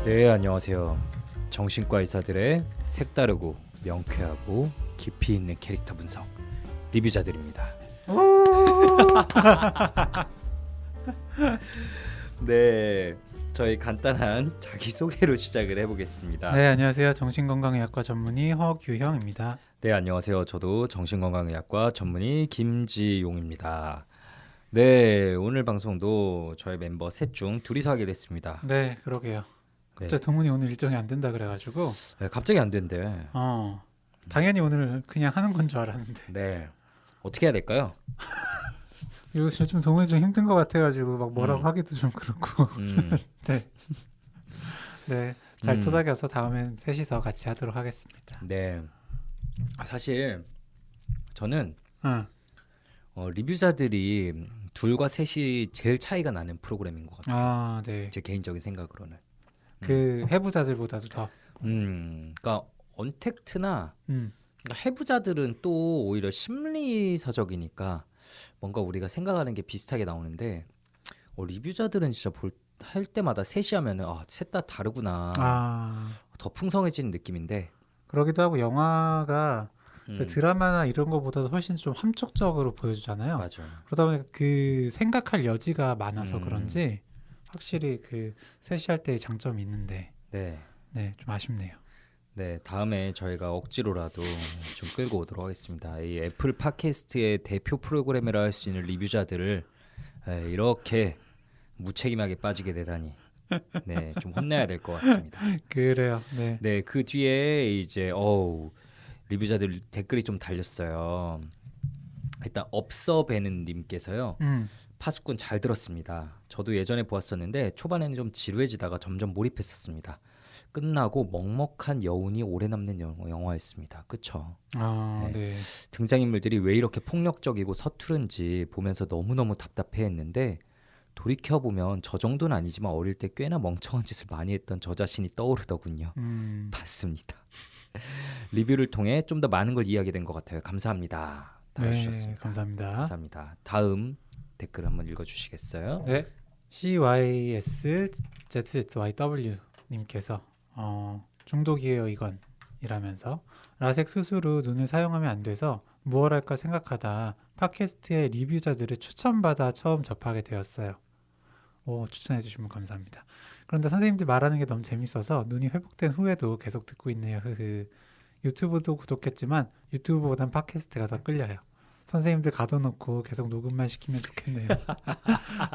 네, 안녕하세요. 정신과 의사들의 색다르고 명쾌하고 깊이 있는 캐릭터 분석 리뷰자들입니다. 네, 저희 간단한 자기소개로 시작을 해보겠습니다. 네, 안녕하세요. 정신건강의학과 전문의 허규형입니다. 네, 안녕하세요. 저도 정신건강의학과 전문의 김지용입니다. 네, 오늘 방송도 저희 멤버 셋 중 둘이서 하게 됐습니다. 네, 그러게요. 네. 갑자기 동훈이 오늘 일정이 안 된다 그래가지고 네, 갑자기 안 된대. 당연히 오늘 그냥 하는 건 줄 알았는데 네, 어떻게 해야 될까요? 요즘 동훈이 좀 힘든 것 같아가지고 막 뭐라고 하기도 좀 그렇고 네, 잘 토닥여서 다음엔 셋이서 같이 하도록 하겠습니다. 네, 사실 저는 응. 리뷰자들이 둘과 셋이 제일 차이가 나는 프로그램인 것 같아요. 네. 제 개인적인 생각으로는. 그 해부자들보다도 더. 그러니까 언택트나 음. 그러니까 해부자들은 또 오히려 심리서적이니까 뭔가 우리가 생각하는 게 비슷하게 나오는데 리뷰자들은 진짜 할 때마다 셋이 하면은 셋 다 다르구나. 더 풍성해지는 느낌인데. 그러기도 하고 영화가 드라마나 이런 거보다도 훨씬 좀 함축적으로 보여주잖아요. 맞아요. 그러다 보니까 그 생각할 여지가 많아서 그런지 확실히 그 셋이 할 때의 장점이 있는데 네, 좀 아쉽네요. 네, 다음에 저희가 억지로라도 좀 끌고 오도록 하겠습니다. 이 애플 팟캐스트의 대표 프로그램이라 할 수 있는 리뷰자들을 이렇게 무책임하게 빠지게 되다니, 네, 좀 혼내야 될 것 같습니다. 그래요. 네, 그 뒤에 이제 리뷰자들 댓글이 좀 달렸어요. 일단 업서배는 님께서요. 파수꾼 잘 들었습니다. 저도 예전에 보았었는데 초반에는 좀 지루해지다가 점점 몰입했었습니다. 끝나고 먹먹한 여운이 오래 남는 영화였습니다. 그쵸? 네. 등장인물들이 왜 이렇게 폭력적이고 서투른지 보면서 너무너무 답답해했는데 돌이켜보면 저 정도는 아니지만 어릴 때 꽤나 멍청한 짓을 많이 했던 저 자신이 떠오르더군요. 봤습니다. 리뷰를 통해 좀 더 많은 걸 이해하게 된 것 같아요. 감사합니다. 달아주셨습니다. 감사합니다. 다음 댓글 한번 읽어주시겠어요? 네. CYSZZYW 님께서 중독이에요 이건 이라면서 라섹 수술 후 눈을 사용하면 안 돼서 무얼 할까 생각하다 팟캐스트의 리뷰자들을 추천받아 처음 접하게 되었어요. 추천해 주시면 감사합니다. 그런데 선생님들 말하는 게 너무 재밌어서 눈이 회복된 후에도 계속 듣고 있네요. 유튜브도 구독했지만 유튜브보단 팟캐스트가 더 끌려요. 선생님들 가둬놓고 계속 녹음만 시키면 좋겠네요.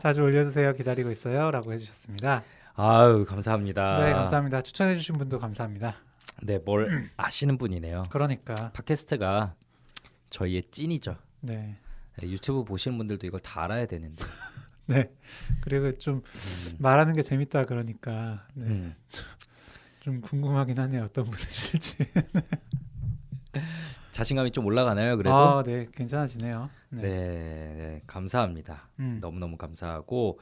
자주 올려주세요. 기다리고 있어요. 라고 해주셨습니다. 아유, 감사합니다. 네, 감사합니다. 추천해주신 분도 감사합니다. 네, 뭘 아시는 분이네요. 그러니까 팟캐스트가 저희의 찐이죠. 네, 유튜브 보시는 분들도 이걸 다 알아야 되는데. 네. 그리고 좀 말하는 게 재밌다 그러니까 좀 궁금하긴 하네요. 어떤 분이실지. 자신감이 좀 올라가나요? 그래도? 네, 괜찮아지네요. 네, 감사합니다. 너무너무 감사하고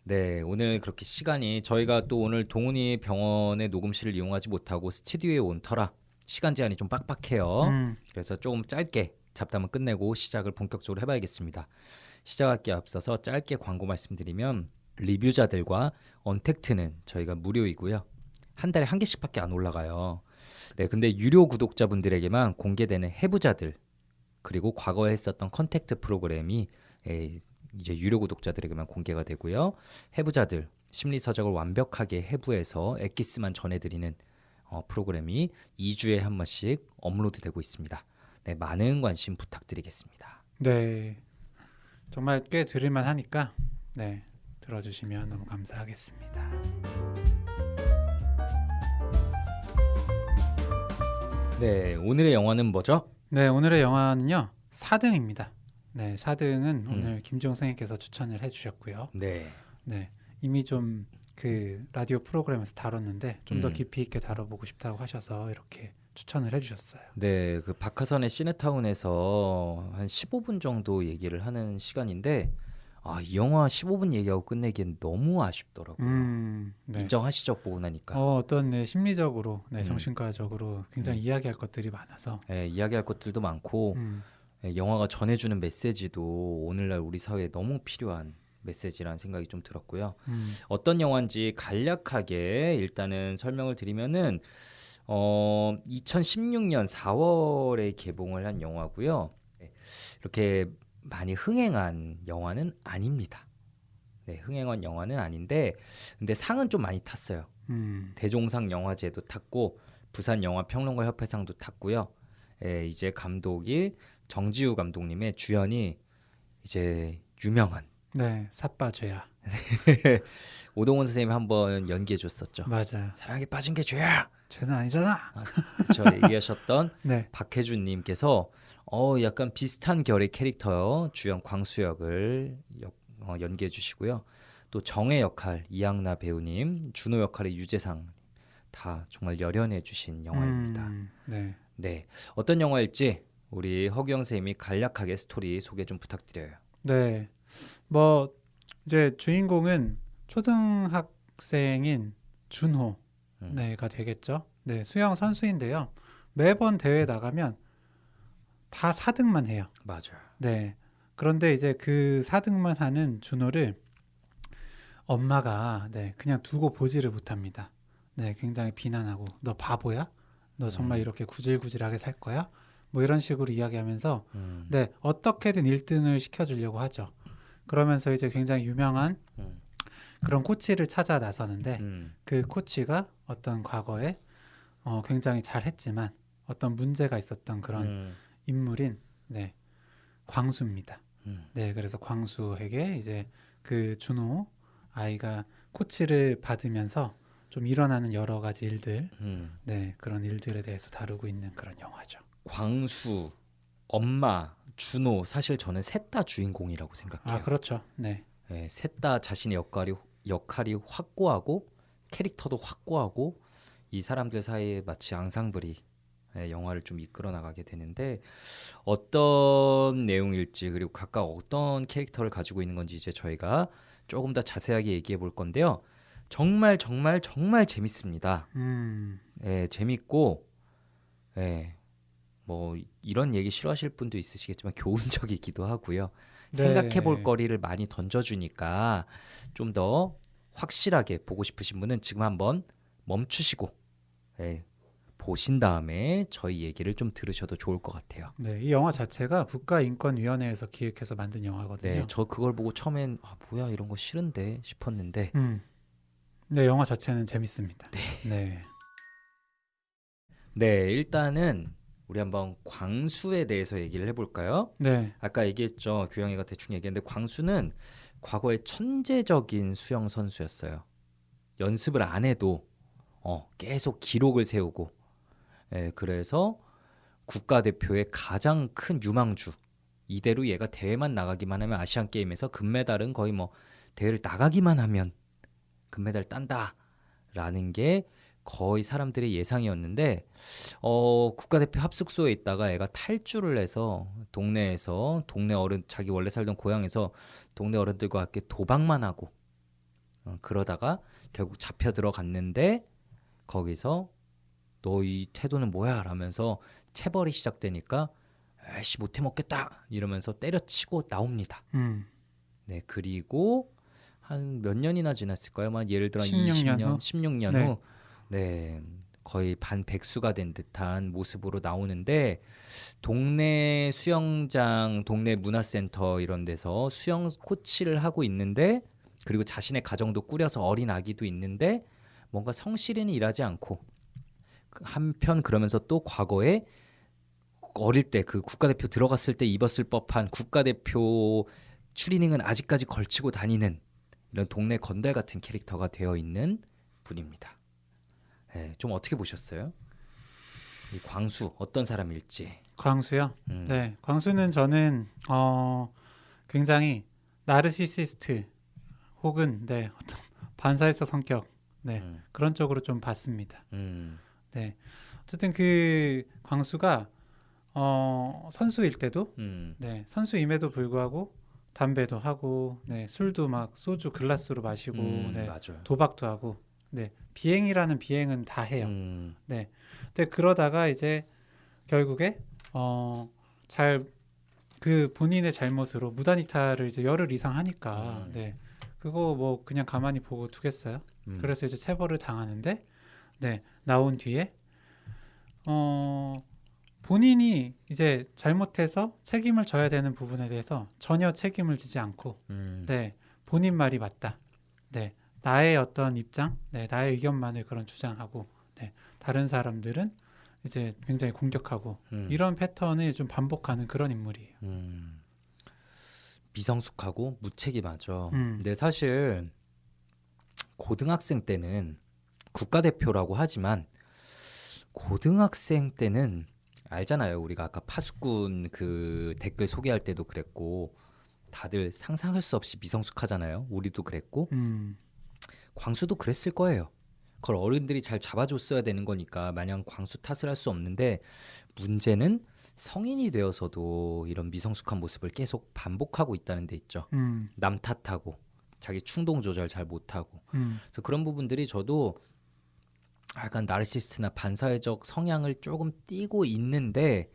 네, 오늘 그렇게 시간이 저희가 또 오늘 동훈이 병원의 녹음실을 이용하지 못하고 스튜디오에 온 터라 시간 제한이 좀 빡빡해요. 그래서 조금 짧게 잡담은 끝내고 시작을 본격적으로 해봐야겠습니다. 시작하기에 앞서서 짧게 광고 말씀드리면 리뷰자들과 언택트는 저희가 무료이고요. 한 달에 한 개씩밖에 안 올라가요. 네, 근데 유료 구독자분들에게만 공개되는 해부자들 그리고 과거에 했었던 컨택트 프로그램이 이제 유료 구독자들에게만 공개가 되고요. 해부자들 심리서적을 완벽하게 해부해서 엑기스만 전해드리는 프로그램이 2주에 한 번씩 업로드되고 있습니다. 네, 많은 관심 부탁드리겠습니다. 네, 정말 꽤 들을만 하니까 들어주시면 너무 감사하겠습니다. 네, 오늘의 영화는 뭐죠? 네, 오늘의 영화는요 4등입니다. 네, 4등은 오늘 김지용 선생님께서 추천을 해주셨고요. 네, 이미 좀 그 라디오 프로그램에서 다뤘는데 좀 더 깊이 있게 다뤄보고 싶다고 하셔서 이렇게 추천을 해주셨어요. 네, 그 박하선의 시네타운에서 한 15분 정도 얘기를 하는 시간인데 이 영화 15분 얘기하고 끝내기엔 너무 아쉽더라고요. 인정하시죠? 보고 나니까. 어떤 심리적으로, 정신과적으로 굉장히 이야기할 것들이 많아서. 네, 이야기할 것들도 많고 영화가 전해주는 메시지도 오늘날 우리 사회에 너무 필요한 메시지라는 생각이 좀 들었고요. 어떤 영화인지 간략하게 일단은 설명을 드리면은 2016년 4월에 개봉을 한 영화고요. 네, 이렇게 많이 흥행한 영화는 아닙니다. 네, 흥행한 영화는 아닌데 근데 상은 좀 많이 탔어요. 대종상 영화제도 탔고 부산 영화평론가 협회상도 탔고요. 예, 이제 감독이 정지우 감독님의 주연이 이제 유명한 네, 삿바죄야. 오동원 선생님이 한번 연기해 줬었죠. 맞아요. 사랑에 빠진 게 죄야. 죄는 아니잖아. 그렇죠. 얘기하셨던 네, 박혜준님께서 약간 비슷한 결의 캐릭터요. 주연 광수 역을 연기해 주시고요. 또 정의 역할 이양나 배우님, 준호 역할의 유재상 다 정말 열연해 주신 영화입니다. 네. 네, 어떤 영화일지 우리 허경 선생님이 간략하게 스토리 소개 좀 부탁드려요. 네. 뭐 이제 주인공은 초등학생인 준호 네가 되겠죠. 네, 수영 선수인데요. 매번 대회 나가면 다 4등만 해요. 맞아요. 네. 그런데 이제 그 4등만 하는 준호를 엄마가 네, 그냥 두고 보지를 못합니다. 네, 굉장히 비난하고 너 바보야? 너 정말 이렇게 구질구질하게 살 거야? 뭐 이런 식으로 이야기하면서 네, 어떻게든 1등을 시켜주려고 하죠. 그러면서 이제 굉장히 유명한 그런 코치를 찾아 나서는데 그 코치가 어떤 과거에 굉장히 잘했지만 어떤 문제가 있었던 그런 인물인 네, 광수입니다. 네, 그래서 광수에게 이제 그 준호 아이가 코치를 받으면서 좀 일어나는 여러 가지 일들, 네, 그런 일들에 대해서 다루고 있는 그런 영화죠. 광수, 엄마, 준호 사실 저는 셋 다 주인공이라고 생각해요. 아, 그렇죠. 네. 네, 셋 다 자신의 역할이 확고하고 캐릭터도 확고하고 이 사람들 사이에 마치 앙상블이 영화를 좀 이끌어 나가게 되는데 어떤 내용일지 그리고 각각 어떤 캐릭터를 가지고 있는 건지 이제 저희가 조금 더 자세하게 얘기해 볼 건데요. 정말 정말 정말 재밌습니다. 예, 재밌고 예, 뭐 이런 얘기 싫어하실 분도 있으시겠지만 교훈적이기도 하고요. 네. 생각해 볼 거리를 많이 던져주니까 좀 더 확실하게 보고 싶으신 분은 지금 한번 멈추시고 예, 보신 다음에 저희 얘기를 좀 들으셔도 좋을 것 같아요. 네, 이 영화 자체가 국가인권위원회에서 기획해서 만든 영화거든요. 네, 저 그걸 보고 처음엔 뭐야 이런 거 싫은데 싶었는데 네, 영화 자체는 재밌습니다. 네. 네, 일단은 우리 한번 광수에 대해서 얘기를 해볼까요? 네. 아까 얘기했죠. 규영이가 대충 얘기했는데 광수는 과거에 천재적인 수영 선수였어요. 연습을 안 해도 계속 기록을 세우고 그래서 국가대표의 가장 큰 유망주. 이대로 얘가 대회만 나가기만 하면 아시안게임에서 금메달은 거의 뭐 대회를 나가기만 하면 금메달 딴다라는 게 거의 사람들의 예상이었는데 국가대표 합숙소에 있다가 애가 탈주를 해서 동네에서 동네 어른 자기 원래 살던 고향에서 동네 어른들과 함께 도박만 하고 그러다가 결국 잡혀 들어갔는데 거기서 너 이 태도는 뭐야? 라면서 체벌이 시작되니까 에이씨 못해 먹겠다 이러면서 때려치고 나옵니다. 네, 그리고 한 몇 년이나 지났을까요? 예를 들어 16년 20년, 후? 16년 네. 후 네, 거의 반백수가 된 듯한 모습으로 나오는데 동네 수영장, 동네 문화센터 이런 데서 수영 코치를 하고 있는데 그리고 자신의 가정도 꾸려서 어린 아기도 있는데 뭔가 성실히는 일하지 않고 한편 그러면서 또 과거에 어릴 때 그 국가대표 들어갔을 때 입었을 법한 국가대표 추리닝은 아직까지 걸치고 다니는 이런 동네 건달 같은 캐릭터가 되어 있는 분입니다. 네, 좀 어떻게 보셨어요? 이 광수 어떤 사람일지. 광수요? 네. 광수는 저는 굉장히 나르시시스트 혹은 네, 어떤 반사회사 성격 네, 그런 쪽으로 좀 봤습니다. 네. 어쨌든 그 광수가 선수일 때도 네, 선수임에도 불구하고 담배도 하고 네, 술도 막 소주 글라스로 마시고 네, 맞아요. 도박도 하고 네, 비행이라는 비행은 다 해요. 네. 근데 그러다가 이제 결국에 잘 그 본인의 잘못으로 무단 이탈을 이제 열흘 이상 하니까 네 그거 뭐 그냥 가만히 보고 두겠어요. 그래서 이제 체벌을 당하는데 네 나온 뒤에 본인이 이제 잘못해서 책임을 져야 되는 부분에 대해서 전혀 책임을 지지 않고 네 본인 말이 맞다. 네 나의 어떤 입장, 네 나의 의견만을 그런 주장하고 네 다른 사람들은 이제 굉장히 공격하고 이런 패턴을 좀 반복하는 그런 인물이에요. 미성숙하고 무책임하죠. 근데 사실 고등학생 때는 국가대표라고 하지만 고등학생 때는 알잖아요. 우리가 아까 파수꾼 그 댓글 소개할 때도 그랬고 다들 상상할 수 없이 미성숙하잖아요. 우리도 그랬고 광수도 그랬을 거예요. 그걸 어른들이 잘 잡아줬어야 되는 거니까 마냥 광수 탓을 할 수 없는데 문제는 성인이 되어서도 이런 미성숙한 모습을 계속 반복하고 있다는 데 있죠. 남 탓하고 자기 충동 조절 잘 못하고 그래서 그런 부분들이 저도 약간 나르시스트나 반사회적 성향을 조금 띠고 있는데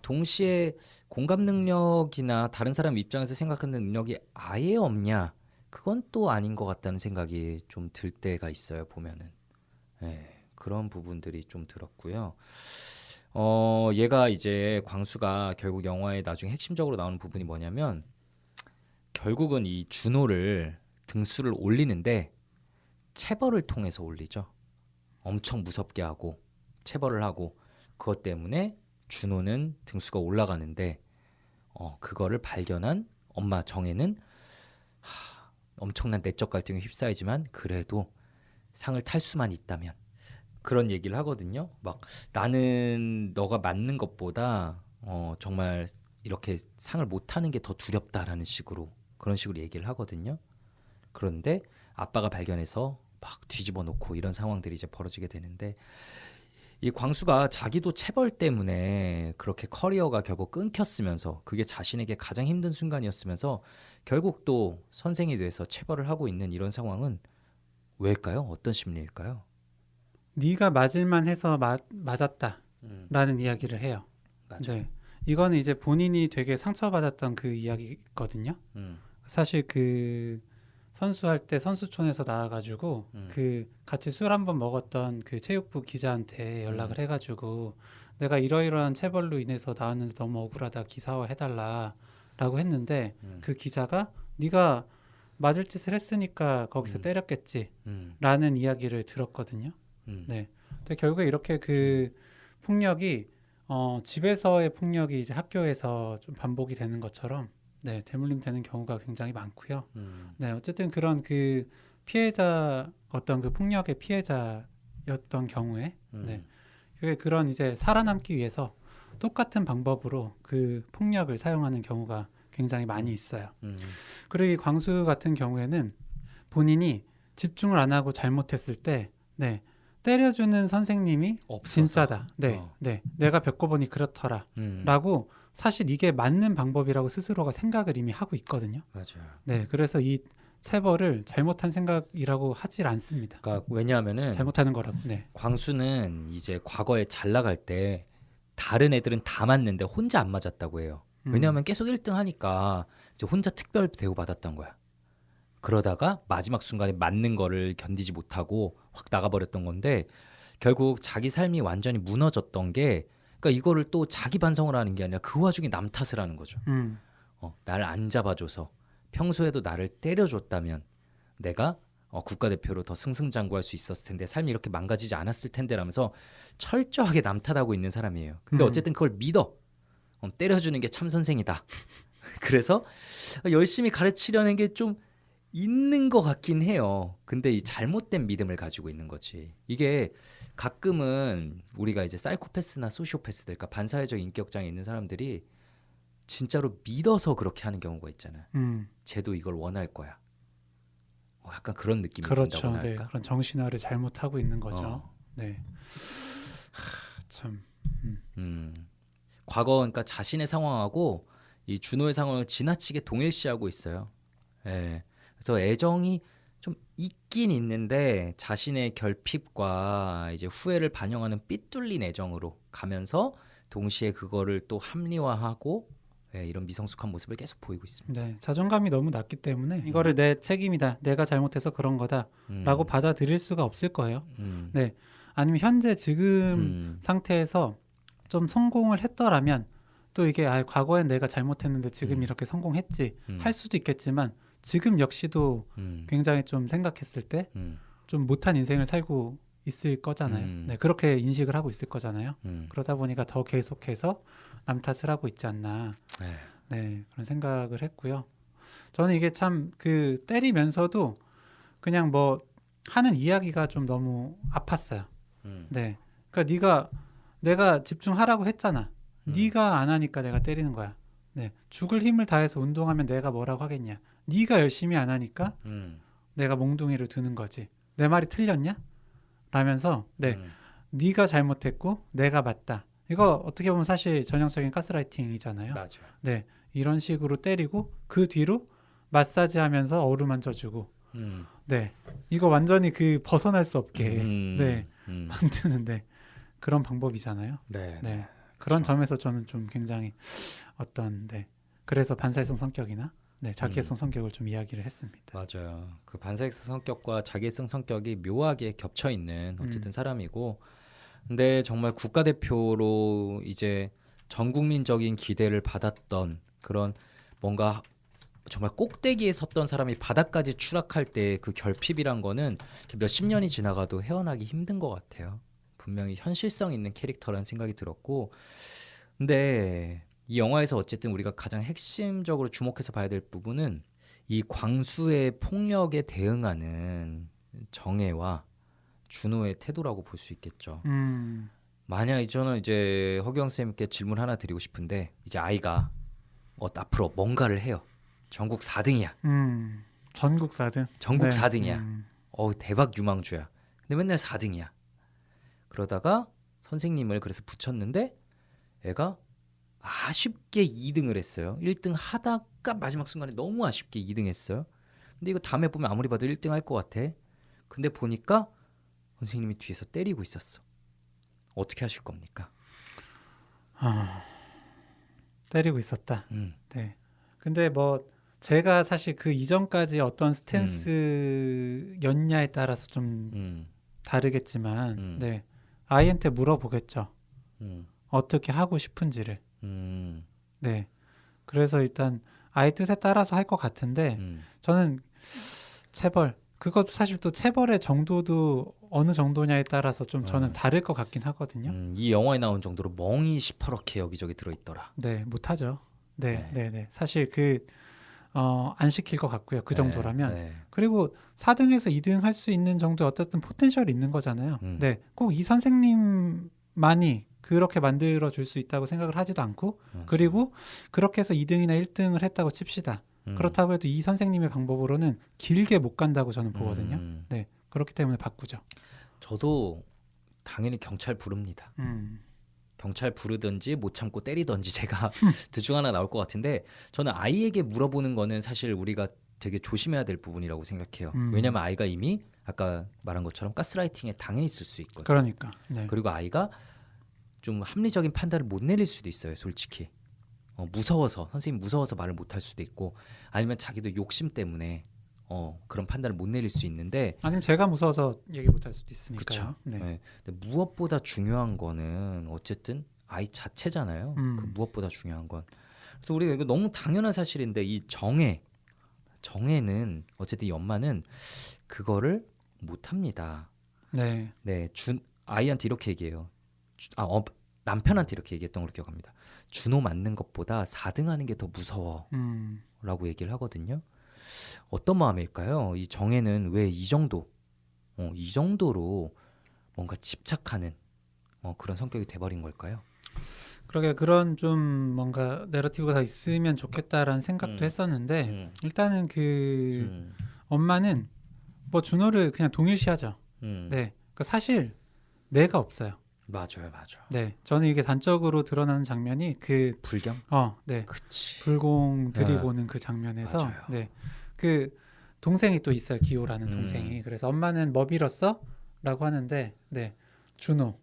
동시에 공감 능력이나 다른 사람 입장에서 생각하는 능력이 아예 없냐 그건 또 아닌 것 같다는 생각이 좀 들 때가 있어요. 보면은 그런 부분들이 좀 들었고요. 얘가 이제 광수가 결국 영화의 나중에 핵심적으로 나오는 부분이 뭐냐면 결국은 이 준호를 등수를 올리는데 체벌을 통해서 올리죠. 엄청 무섭게 하고 체벌을 하고 그것 때문에 준호는 등수가 올라가는데 그거를 발견한 엄마 정혜는 엄청난 내적 갈등에 휩싸이지만 그래도 상을 탈 수만 있다면 그런 얘기를 하거든요. 막 나는 너가 맞는 것보다 정말 이렇게 상을 못 타는 게 더 두렵다라는 식으로 그런 식으로 얘기를 하거든요. 그런데 아빠가 발견해서 막 뒤집어 놓고 이런 상황들이 이제 벌어지게 되는데 이 광수가 자기도 체벌 때문에 그렇게 커리어가 결국 끊겼으면서 그게 자신에게 가장 힘든 순간이었으면서 결국 또 선생이 돼서 체벌을 하고 있는 이런 상황은 왜일까요? 어떤 심리일까요? 네가 맞을만 해서 맞았다라는 이야기를 해요. 맞아. 네, 이거는 이제 본인이 되게 상처받았던 그 이야기거든요. 사실 그 선수할 때 선수촌에서 나와가지고 그 같이 술 한 번 먹었던 그 체육부 기자한테 연락을 해가지고 내가 이러이러한 체벌로 인해서 나왔는데 너무 억울하다 기사화 해달라라고 했는데 그 기자가 네가 맞을 짓을 했으니까 거기서 때렸겠지라는 이야기를 들었거든요. 네, 근데 결국에 이렇게 그 폭력이 집에서의 폭력이 이제 학교에서 좀 반복이 되는 것처럼 네, 대물림 되는 경우가 굉장히 많고요. 네, 어쨌든 그런 그 피해자 어떤 그 폭력의 피해자였던 경우에 네, 그게 그런 이제 살아남기 위해서 똑같은 방법으로 그 폭력을 사용하는 경우가 굉장히 많이 있어요. 그리고 이 광수 같은 경우에는 본인이 집중을 안 하고 잘못했을 때 네, 때려주는 선생님이 없어서. 진짜다. 네, 네, 내가 겪어보니 그렇더라라고 사실 이게 맞는 방법이라고 스스로가 생각을 이미 하고 있거든요. 맞아요. 네, 그래서 이 체벌을 잘못한 생각이라고 하질 않습니다. 그러니까 왜냐하면은 잘못하는 거라고. 네, 광수는 이제 과거에 잘 나갈 때 다른 애들은 다 맞는데 혼자 안 맞았다고 해요. 왜냐하면 계속 1등 하니까 이제 혼자 특별 대우 받았던 거야. 그러다가 마지막 순간에 맞는 거를 견디지 못하고 확 나가버렸던 건데 결국 자기 삶이 완전히 무너졌던 게 그러니까 이거를 또 자기 반성을 하는 게 아니라 그 와중에 남 탓을 하는 거죠. 나를 안 잡아줘서 평소에도 나를 때려줬다면 내가 국가대표로 더 승승장구할 수 있었을 텐데 삶이 이렇게 망가지지 않았을 텐데라면서 철저하게 남 탓하고 있는 사람이에요. 근데 어쨌든 그걸 믿어. 때려주는 게 참 선생이다. 그래서 열심히 가르치려는 게 좀 있는 것 같긴 해요. 근데 이 잘못된 믿음을 가지고 있는 거지. 이게 가끔은 우리가 이제 사이코패스나 소시오패스들, 그러니까 반사회적 인격장애 있는 사람들이 진짜로 믿어서 그렇게 하는 경우가 있잖아. 쟤도 이걸 원할 거야. 약간 그런 느낌이 그렇죠. 든다고나 네, 할까? 그런 정신화를 잘못하고 있는 거죠. 네, 참. 과거 그러니까 자신의 상황하고 이 준호의 상황을 지나치게 동일시하고 있어요. 예. 그래서 애정이 좀 있긴 있는데 자신의 결핍과 이제 후회를 반영하는 삐뚤린 애정으로 가면서 동시에 그거를 또 합리화하고 네, 이런 미성숙한 모습을 계속 보이고 있습니다. 네, 자존감이 너무 낮기 때문에 이거를 내 책임이다, 내가 잘못해서 그런 거다라고 받아들일 수가 없을 거예요. 네, 아니면 현재 지금 상태에서 좀 성공을 했더라면 또 이게 과거엔 내가 잘못했는데 지금 이렇게 성공했지 할 수도 있겠지만 지금 역시도 굉장히 좀 생각했을 때 좀 못한 인생을 살고 있을 거잖아요. 네, 그렇게 인식을 하고 있을 거잖아요. 그러다 보니까 더 계속해서 남 탓을 하고 있지 않나. 네, 그런 생각을 했고요. 저는 이게 참 그 때리면서도 그냥 뭐 하는 이야기가 좀 너무 아팠어요. 네, 그러니까 내가 집중하라고 했잖아. 네가 안 하니까 내가 때리는 거야. 네, 죽을 힘을 다해서 운동하면 내가 뭐라고 하겠냐. 네가 열심히 안 하니까 내가 몽둥이를 드는 거지. 내 말이 틀렸냐? 라면서 네가 잘못했고 내가 맞다. 이거 어떻게 보면 사실 전형적인 가스라이팅이잖아요. 맞아요. 네, 이런 식으로 때리고 그 뒤로 마사지하면서 어루만져주고 네, 이거 완전히 그 벗어날 수 없게 네 만드는데 그런 방법이잖아요. 네. 네, 그런 점에서 저는 좀 굉장히 그래서 반사회성 성격이나 자기애성 성격을 좀 이야기를 했습니다. 맞아요. 그 반사회성 성격과 자기애성 성격이 묘하게 겹쳐 있는 어쨌든 사람이고, 근데 정말 국가대표로 이제 전 국민적인 기대를 받았던 그런 뭔가 정말 꼭대기에 섰던 사람이 바닥까지 추락할 때 그 결핍이란 거는 몇십 년이 지나가도 헤어나기 힘든 것 같아요. 분명히 현실성 있는 캐릭터라는 생각이 들었고, 근데 이 영화에서 어쨌든 우리가 가장 핵심적으로 주목해서 봐야 될 부분은 이 광수의 폭력에 대응하는 정혜와 준호의 태도라고 볼 수 있겠죠. 만약 저는 이제 허경 쌤께 질문 하나 드리고 싶은데, 이제 아이가 앞으로 뭔가를 해요. 전국 4등이야. 전국 4등. 전국 4등이야. 대박 유망주야. 근데 맨날 4등이야. 그러다가 선생님을 그래서 붙였는데 애가 아쉽게 2등을 했어요. 1등 하다가 마지막 순간에 너무 아쉽게 2등 했어요. 근데 이거 다음에 보면 아무리 봐도 1등 할 것 같아. 근데 보니까 선생님이 뒤에서 때리고 있었어. 어떻게 하실 겁니까? 때리고 있었다. 네. 근데 뭐 제가 사실 그 이전까지 어떤 스탠스였냐에 따라서 좀 다르겠지만 네, 아이한테 물어보겠죠. 어떻게 하고 싶은지를. 네. 그래서 일단 아이 뜻에 따라서 할 것 같은데 저는 체벌 그것도 사실 또 체벌의 정도도 어느 정도냐에 따라서 좀 저는 다를 것 같긴 하거든요. 이 영화에 나온 정도로 멍이 시퍼렇게 여기저기 들어있더라. 네, 못하죠. 네. 사실 안 시킬 것 같고요. 그 정도라면. 그리고 4등에서 2등 할 수 있는 정도의 어쨌든 포텐셜이 있는 거잖아요. 네, 꼭 이 선생님만이 그렇게 만들어 줄 수 있다고 생각을 하지도 않고, 그리고 그렇게 해서 2등이나 1등을 했다고 칩시다. 그렇다고 해도 이 선생님의 방법으로는 길게 못 간다고 저는 보거든요. 네, 그렇기 때문에 바꾸죠. 저도 당연히 경찰 부릅니다. 경찰 부르든지 못 참고 때리든지 제가 둘 중 하나 나올 것 같은데, 저는 아이에게 물어보는 거는 사실 우리가 되게 조심해야 될 부분이라고 생각해요. 왜냐면 아이가 이미 아까 말한 것처럼 가스라이팅에 당해 있을 수 있거든요. 그러니까. 네. 그리고 아이가 좀 합리적인 판단을 못 내릴 수도 있어요. 솔직히 무서워서, 선생님 무서워서 말을 못 할 수도 있고, 아니면 자기도 욕심 때문에 그런 판단을 못 내릴 수 있는데, 아니면 제가 무서워서 얘기 못 할 수도 있으니까요. 네. 근데 무엇보다 중요한 거는 어쨌든 아이 자체잖아요. 그 무엇보다 중요한 건. 그래서 우리가 이거 너무 당연한 사실인데, 이 정혜는 어쨌든 이 엄마는 그거를 못 합니다. 네. 아이한테 이렇게 얘기해요. 남편한테 이렇게 얘기했던 걸로 기억합니다. 준호 맞는 것보다 4등 하는 게 더 무서워 라고 얘기를 하거든요. 어떤 마음일까요? 이 정혜는 왜 이 정도로 뭔가 집착하는 그런 성격이 돼버린 걸까요? 그러게, 그런 좀 뭔가 내러티브가 있으면 좋겠다라는 생각도 했었는데, 일단은 엄마는 뭐 준호를 그냥 동일시하죠. 네, 그러니까 사실 내가 없어요. 맞아요. 네, 저는 이게 단적으로 드러나는 장면이 불경? 네, 그치. 불공 들이고는 그 장면에서, 맞아요. 네, 그 동생이 또 있어요. 기호라는 동생이. 그래서 엄마는 뭐 빌었어? 라고 하는데, 네, 준호.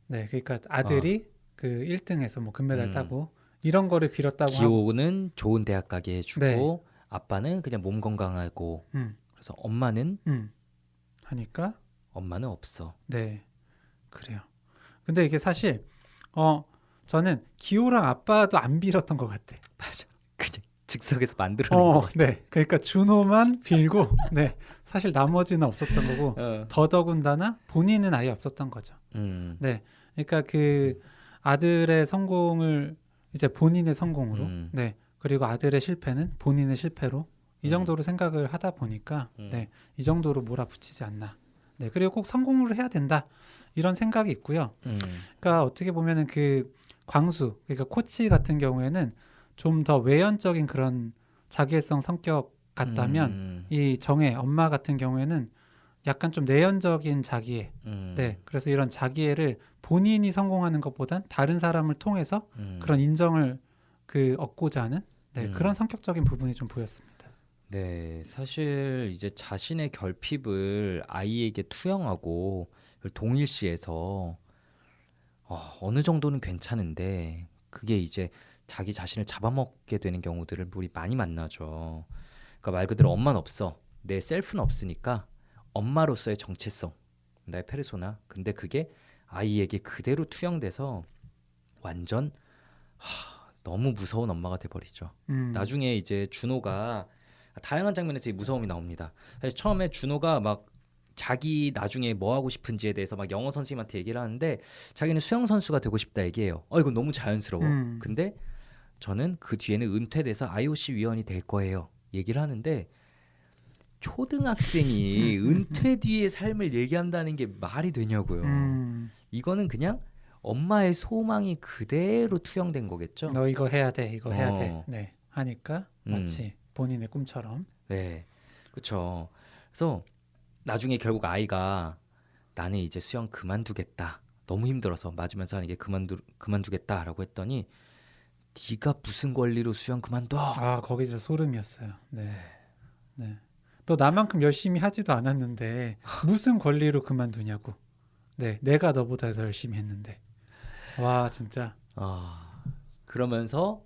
네, 그러니까 아들이 그 1등에서 뭐 금메달 따고 이런 거를 빌었다고 하고. 기호는 좋은 대학 가게 해주고 네. 아빠는 그냥 몸 건강하고 그래서 엄마는 하니까 엄마는 없어. 네, 그래요. 근데 이게 사실 저는 기호랑 아빠도 안 빌었던 것 같아. 맞아. 그냥 즉석에서 만들어낸 거 같아. 네, 그러니까 준호만 빌고, 네, 사실 나머지는 없었던 거고, 더더군다나 본인은 아예 없었던 거죠. 네, 그러니까 그 아들의 성공을 이제 본인의 성공으로, 네, 그리고 아들의 실패는 본인의 실패로 이 정도로 생각을 하다 보니까, 네, 이 정도로 몰아붙이지 않나. 네, 그리고 꼭 성공을 해야 된다 이런 생각이 있고요. 그러니까 어떻게 보면은 그 광수, 그러니까 코치 같은 경우에는 좀 더 외연적인 그런 자기애성 성격 같다면 이 정혜 엄마 같은 경우에는 약간 좀 내연적인 자기애. 네, 그래서 이런 자기애를 본인이 성공하는 것보단 다른 사람을 통해서 그런 인정을 얻고자 하는 그런 성격적인 부분이 좀 보였습니다. 네, 사실 이제 자신의 결핍을 아이에게 투영하고 동일시해서 어느 정도는 괜찮은데 그게 이제 자기 자신을 잡아먹게 되는 경우들을 우리 많이 만나죠. 그러니까 말 그대로 엄마는 없어. 내 셀프는 없으니까 엄마로서의 정체성, 나의 페르소나. 근데 그게 아이에게 그대로 투영돼서 완전 너무 무서운 엄마가 돼버리죠. 나중에 이제 준호가 다양한 장면에서 이 무서움이 나옵니다. 사실 처음에 준호가 막 자기 나중에 뭐 하고 싶은지에 대해서 막 영어 선생님한테 얘기를 하는데 자기는 수영 선수가 되고 싶다 얘기해요. 이건 너무 자연스러워. 근데 저는 그 뒤에는 은퇴돼서 IOC 위원이 될 거예요. 얘기를 하는데 초등학생이 은퇴 뒤의 삶을 얘기한다는 게 말이 되냐고요. 이거는 그냥 엄마의 소망이 그대로 투영된 거겠죠. 너 이거 해야 돼, 이거 해야 돼. 네, 하니까 마치 본인의 꿈처럼. 네, 그렇죠. 그래서 나중에 결국 아이가 나는 이제 수영 그만두겠다. 너무 힘들어서 맞으면서 하는 게 그만두겠다라고 했더니 네가 무슨 권리로 수영 그만둬? 거기 진짜 소름이었어요. 네, 네. 너 나만큼 열심히 하지도 않았는데 무슨 권리로 그만두냐고. 네, 내가 너보다 더 열심히 했는데. 와, 진짜. 그러면서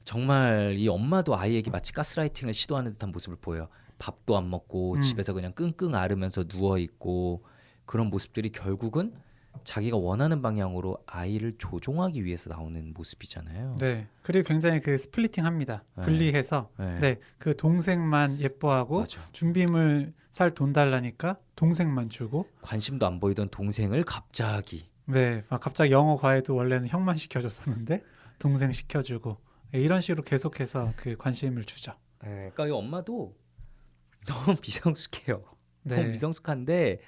정말 이 엄마도 아이에게 마치 가스라이팅을 시도하는 듯한 모습을 보여요. 밥도 안 먹고 집에서 그냥 끙끙 앓으면서 누워 있고 그런 모습들이 결국은 자기가 원하는 방향으로 아이를 조종하기 위해서 나오는 모습이잖아요. 네. 그리고 굉장히 스플리팅합니다. 분리해서 네, 그 동생만 예뻐하고 맞아. 준비물 살 돈 달라니까 동생만 주고 관심도 안 보이던 동생을 갑자기 네, 막 갑자기 영어 과외도 원래는 형만 시켜줬었는데 동생 시켜주고 이런 식으로 계속해서 관심을 주죠. 네, 그러니까 이 엄마도 너무 미성숙해요. 네. 너무 미성숙한데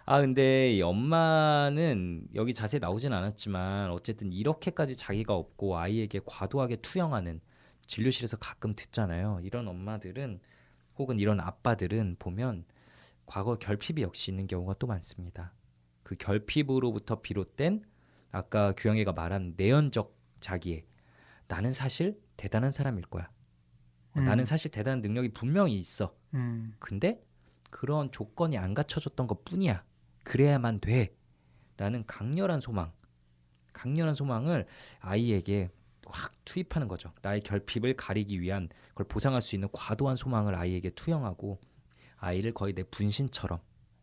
근데 이 엄마는 여기 자세히 나오진 않았지만 어쨌든 이렇게까지 자기가 없고 아이에게 과도하게 투영하는 진료실에서 가끔 듣잖아요. 이런 엄마들은 혹은 이런 아빠들은 보면 과거 결핍이 역시 있는 경우가 또 많습니다. 그 결핍으로부터 비롯된 아까 규영이가 말한 내연적 자기애. 나는 사실 대단한 사람일 거야. 나는 사실 대단한 능력이 분명히 있어. 근데 그런 조건이 안 갖춰졌던 것 뿐이야. 그래야만 돼. 라는 강렬한 소망을 아이에게 확 투입하는 거죠. 나의 결핍을 가리기 위한 그걸 보상할 수 있는 과도한 소망을 아이에게 투영하고 아이를 거의 내 분신처럼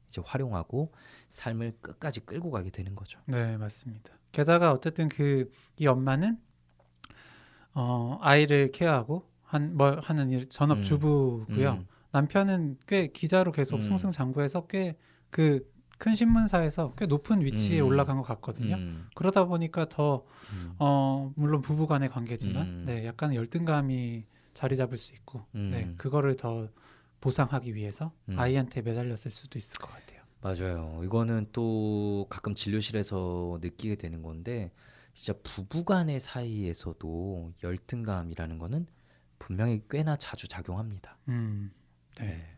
이제 활용하고 삶을 끝까지 끌고 가게 되는 거죠. 네, 맞습니다. 게다가 어쨌든 이 엄마는 아이를 케어하고 하는 일 전업 주부고요. 남편은 꽤 기자로 계속 승승장구해서 꽤 큰 신문사에서 꽤 높은 위치에 올라간 것 같거든요. 그러다 보니까 더 물론 부부간의 관계지만 네, 약간 열등감이 자리 잡을 수 있고 네, 그거를 더 보상하기 위해서 아이한테 매달렸을 수도 있을 것 같아요. 맞아요. 이거는 또 가끔 진료실에서 느끼게 되는 건데 진짜 부부간의 사이에서도 열등감이라는 거는 분명히 꽤나 자주 작용합니다. 네.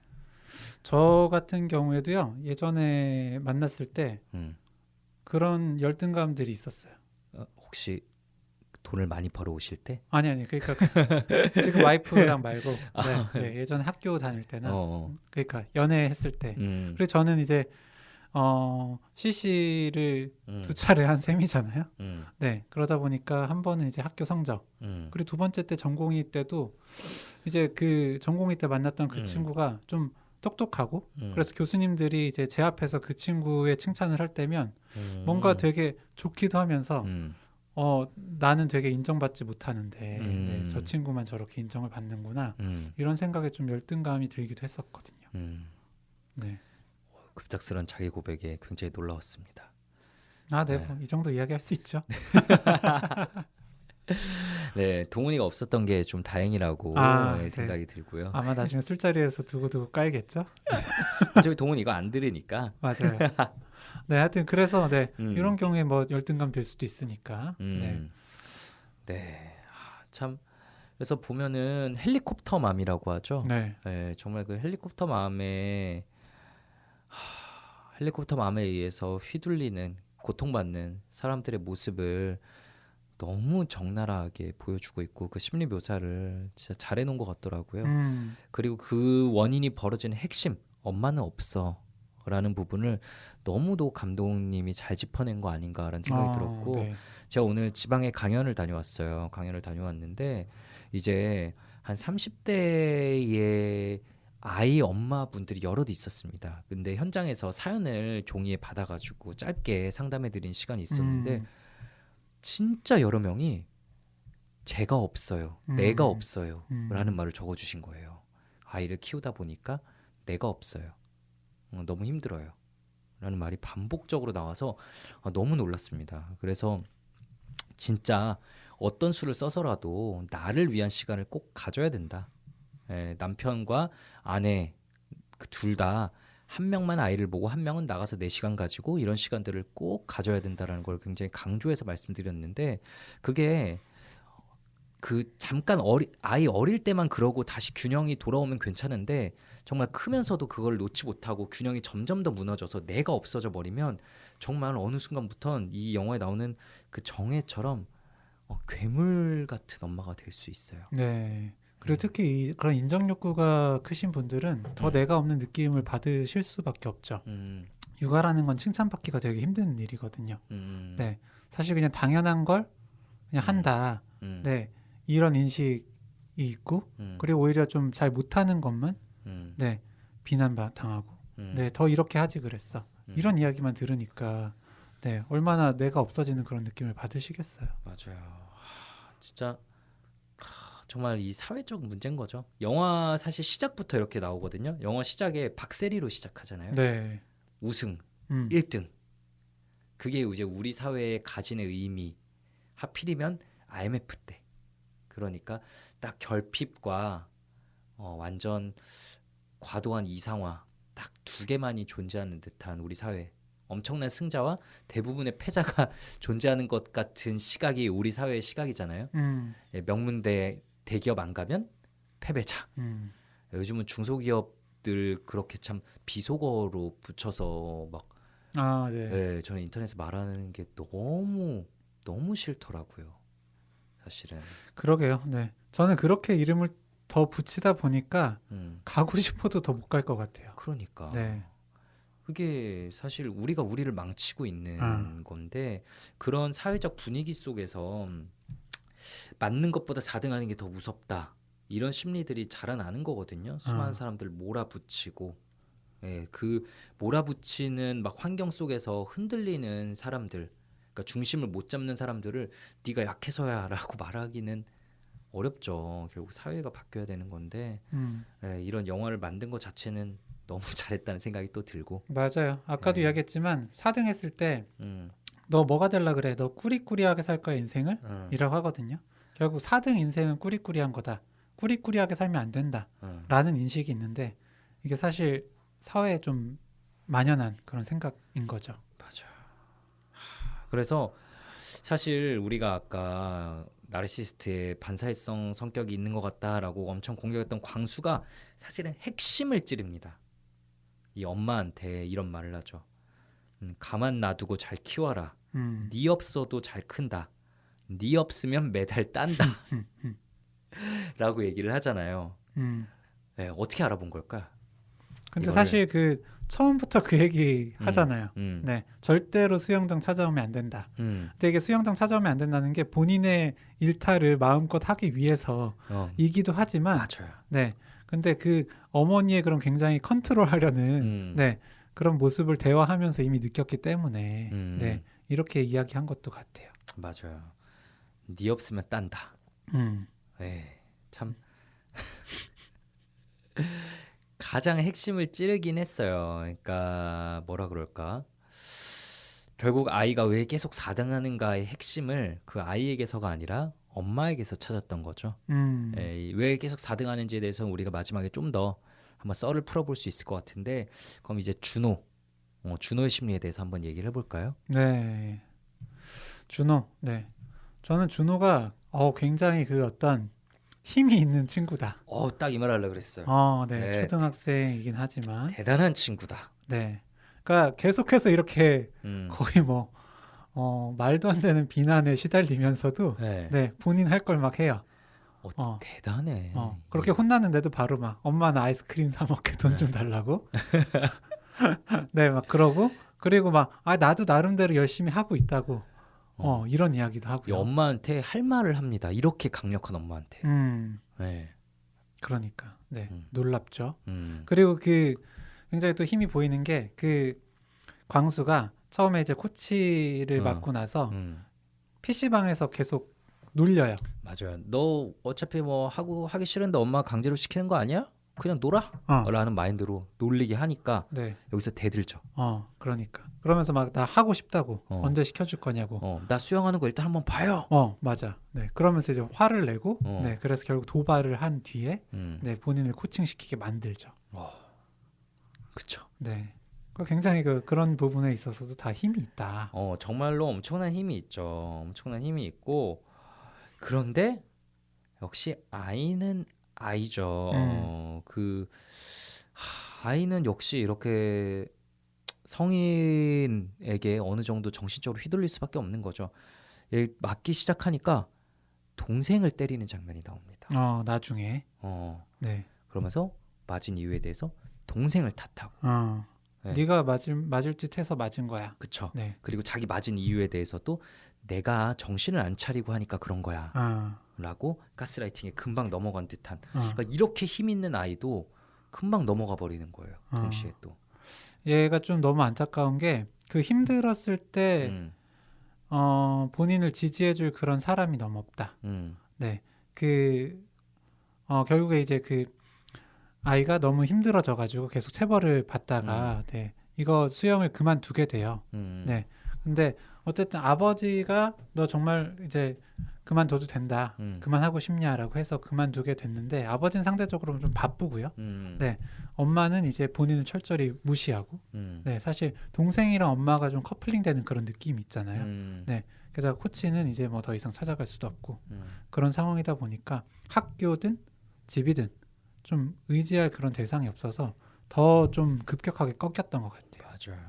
저 같은 경우에도요. 예전에 만났을 때 그런 열등감들이 있었어요. 혹시 돈을 많이 벌어 오실 때? 아니. 그러니까 지금 와이프랑 말고 네, 예전에 학교 다닐 때나 그러니까 연애했을 때. 그리고 저는 이제 CC를 음, 두 차례 한 셈이잖아요. 음, 네, 그러다 보니까 한 번은 이제 학교 성적, 그리고 두 번째 때 전공의 때도 이제 그 전공의 때 만났던 그 음, 친구가 좀 똑똑하고, 음, 그래서 교수님들이 이제 제 앞에서 그 친구의 칭찬을 할 때면 뭔가 음, 되게 좋기도 하면서 음, 나는 되게 인정받지 못하는데 네, 저 음, 친구만 저렇게 인정을 받는구나, 음, 이런 생각에 좀 열등감이 들기도 했었거든요. 음. 네. 급작스런 자기 고백에 굉장히 놀라웠습니다. 아, 네, 네, 뭐 이 정도 이야기할 수 있죠. 네, 동훈이가 없었던 게 좀 다행이라고 아, 네. 생각이 들고요. 아마 나중에 술자리에서 두고두고 까이겠죠? 어차피 동훈이 이거 안 들으니까. 맞아요. 네, 하여튼 그래서 네, 이런 음, 경우에 뭐 열등감 될 수도 있으니까. 네. 음, 네, 참. 그래서 보면은 헬리콥터 맘이라고 하죠. 네. 네, 정말 그 헬리콥터 맘에 의해서 휘둘리는 고통받는 사람들의 모습을 너무 적나라하게 보여주고 있고 그 심리 묘사를 진짜 잘해놓은 것 같더라고요. 음. 그리고 그 원인이 벌어지는 핵심, 엄마는 없어 라는 부분을 너무도 감독님이 잘 짚어낸 거 아닌가라는 생각이 들었고, 네. 제가 오늘 지방에 강연을 다녀왔어요. 강연을 다녀왔는데 이제 한 30대의 아이 엄마분들이 여럿 있었습니다. 근데 현장에서 사연을 종이에 받아가지고 짧게 상담해드린 시간이 있었는데 음. 진짜 여러 명이 제가 없어요, 내가 음. 없어요 라는 음. 말을 적어주신 거예요. 아이를 키우다 보니까 내가 없어요, 너무 힘들어요 라는 말이 반복적으로 나와서 너무 놀랐습니다. 그래서 진짜 어떤 수를 써서라도 나를 위한 시간을 꼭 가져야 된다. 남편과 아내 그 둘 다 한 명만 아이를 보고 한 명은 나가서 내 시간 가지고 이런 시간들을 꼭 가져야 된다라는 걸 굉장히 강조해서 말씀드렸는데, 그게 그 잠깐 아이 어릴 때만 그러고 다시 균형이 돌아오면 괜찮은데 정말 크면서도 그걸 놓지 못하고 균형이 점점 더 무너져서 내가 없어져 버리면 정말 어느 순간부터는 이 영화에 나오는 그 정혜처럼 괴물 같은 엄마가 될 수 있어요. 네. 그리고 음, 특히 그런 인정 욕구가 크신 분들은 더 음, 내가 없는 느낌을 받으실 수밖에 없죠. 음, 육아라는 건 칭찬받기가 되게 힘든 일이거든요. 음, 네. 사실 그냥 당연한 걸 그냥 음, 한다. 음, 네. 이런 인식이 있고, 음, 그리고 오히려 좀 잘 못하는 것만 음, 네, 비난당하고, 음, 네, 더 이렇게 하지 그랬어. 음. 이런 이야기만 들으니까, 네, 얼마나 내가 없어지는 그런 느낌을 받으시겠어요. 맞아요. 진짜 정말 이 사회적 문제인 거죠. 영화 사실 시작부터 이렇게 나오거든요. 영화 시작에 박세리로 시작하잖아요. 네, 우승 음, 1등. 그게 이제 우리 사회에 가지는 의미. 하필이면 IMF 때. 그러니까 딱 결핍과 완전 과도한 이상화 딱 두 개만이 존재하는 듯한 우리 사회. 엄청난 승자와 대부분의 패자가 존재하는 것 같은 시각이 우리 사회의 시각이잖아요. 음, 명문대 대기업 안 가면 패배자. 음, 요즘은 중소기업들 그렇게 참 비속어로 붙여서 막 아, 네, 저는 인터넷에 말하는 게 너무 너무 싫더라고요. 사실은. 그러게요. 네, 저는 그렇게 이름을 더 붙이다 보니까 음, 가고 싶어도 더 못 갈 것 같아요. 그러니까 네, 그게 사실 우리가 우리를 망치고 아, 있는 건데, 그런 사회적 분위기 속에서 맞는 것보다 4등하는 게 더 무섭다. 이런 심리들이 자라나는 거거든요. 수많은 아, 사람들 몰아붙이고, 그 몰아붙이는 막 환경 속에서 흔들리는 사람들, 그러니까 중심을 못 잡는 사람들을 네가 약해서야라고 말하기는 어렵죠. 결국 사회가 바뀌어야 되는 건데, 음, 이런 영화를 만든 것 자체는 너무 잘했다는 생각이 또 들고, 맞아요. 아까도 예, 이야기했지만 4등 했을 때 음, 너 뭐가 될라 그래? 너 꾸리꾸리하게 살 거야 인생을? 음, 이라고 하거든요. 결국 4등 인생은 꾸리꾸리한 거다. 꾸리꾸리하게 살면 안 된다. 음, 라는 인식이 있는데 이게 사실 사회에 좀 만연한 그런 생각인 거죠. 맞아. 그래서 사실 우리가 아까 나르시스트의 반사회성 성격이 있는 것 같다라고 엄청 공격했던 광수가 사실은 핵심을 찌릅니다. 이 엄마한테 이런 말을 하죠. 가만 놔두고 잘 키워라. 음, 네 없어도 잘 큰다. 네 없으면 매달 딴다. 라고 얘기를 하잖아요. 음. 어떻게 알아본 걸까? 근데 이거를- 사실 그 처음부터 그 얘기 음, 하잖아요. 음, 네, 절대로 수영장 찾아오면 안 된다. 근데 이게 수영장 찾아오면 안 된다는 게 본인의 일탈을 마음껏 하기 위해서 어, 이기도 하지만, 맞아요. 네, 근데 그 어머니의 그런 굉장히 컨트롤하려는 음, 네, 그런 모습을 대화하면서 이미 느꼈기 때문에 음, 네, 이렇게 이야기한 것도 같아요. 맞아요. 네 없으면 딴다. 음, 참 가장 핵심을 찌르긴 했어요. 그러니까 뭐라 그럴까? 결국 아이가 왜 계속 4등하는가의 핵심을 그 아이에게서가 아니라 엄마에게서 찾았던 거죠. 음, 왜 계속 4등하는지에 대해서는 우리가 마지막에 좀 더 한번 썰을 풀어볼 수 있을 것 같은데, 그럼 이제 준호의 심리에 대해서 한번 얘기를 해볼까요? 네, 준호, 네, 저는 준호가 굉장히 그 어떤 힘이 있는 친구다. 딱 이 말 하려고 그랬어요. 네, 네, 초등학생이긴 하지만, 대단한 친구다. 네, 그러니까 계속해서 이렇게 음, 거의 뭐 말도 안 되는 비난에 시달리면서도 네. 네, 본인 할 걸 막 해요. 어, 대단해. 그렇게 혼났는데도 바로 막 엄마 나 아이스크림 사 먹게 돈 좀 달라고. 네, 막 그러고 그리고 막 나도 나름대로 열심히 하고 있다고. 어, 이런 이야기도 이 하고요. 엄마한테 할 말을 합니다. 이렇게 강력한 엄마한테. 음, 네. 그러니까 네, 음, 놀랍죠. 음, 그리고 그 굉장히 또 힘이 보이는 게 그 광수가 처음에 이제 코치를 어, 맡고 나서 음. PC방에서 계속 놀려요. 맞아요. 너 어차피 뭐 하기 싫은데 엄마 강제로 시키는 거 아니야? 그냥 놀아. 어, 라는 마인드로 놀리게 하니까 네, 여기서 대들죠. 그러니까 그러면서 막 나 하고 싶다고 어, 언제 시켜줄 거냐고. 나 수영하는 거 일단 한번 봐요. 맞아. 네, 그러면서 이제 화를 내고, 어, 네, 그래서 결국 도발을 한 뒤에, 음, 네, 본인을 코칭시키게 만들죠. 어, 그쵸. 네, 굉장히 그런 부분에 있어서도 다 힘이 있다. 정말로 엄청난 힘이 있죠. 엄청난 힘이 있고, 그런데 역시 아이는 아이죠. 음, 아이는 역시 이렇게 성인에게 어느 정도 정신적으로 휘둘릴 수밖에 없는 거죠. 맞기 시작하니까 동생을 때리는 장면이 나옵니다. 나중에, 어, 네, 그러면서 맞은 이유에 대해서 동생을 탓하고, 네, 네가 맞을 짓 해서 맞은 거야. 그쵸. 네, 그리고 자기 맞은 이유에 대해서도 내가 정신을 안 차리고 하니까 그런 거야. 어, 라고 가스라이팅에 금방 넘어간 듯한. 어, 그러니까 이렇게 힘 있는 아이도 금방 넘어가 버리는 거예요. 어. 동시에 또. 얘가 좀 너무 안타까운 게 그 힘들었을 때, 음, 본인을 지지해줄 그런 사람이 너무 없다. 음, 네, 결국에 이제 그 아이가 너무 힘들어져가지고 계속 체벌을 받다가 네, 이거 수영을 그만두게 돼요. 음, 네. 근데 어쨌든 아버지가 너 정말 이제 그만둬도 된다. 음, 그만하고 싶냐라고 해서 그만두게 됐는데 아버지는 상대적으로 좀 바쁘고요. 음, 네. 엄마는 이제 본인을 철저히 무시하고 음, 네, 사실 동생이랑 엄마가 좀 커플링 되는 그런 느낌이 있잖아요. 음, 네. 게다가 코치는 이제 뭐 더 이상 찾아갈 수도 없고 음. 그런 상황이다 보니까 학교든 집이든 좀 의지할 그런 대상이 없어서 더 좀 급격하게 꺾였던 것 같아요. 맞아요.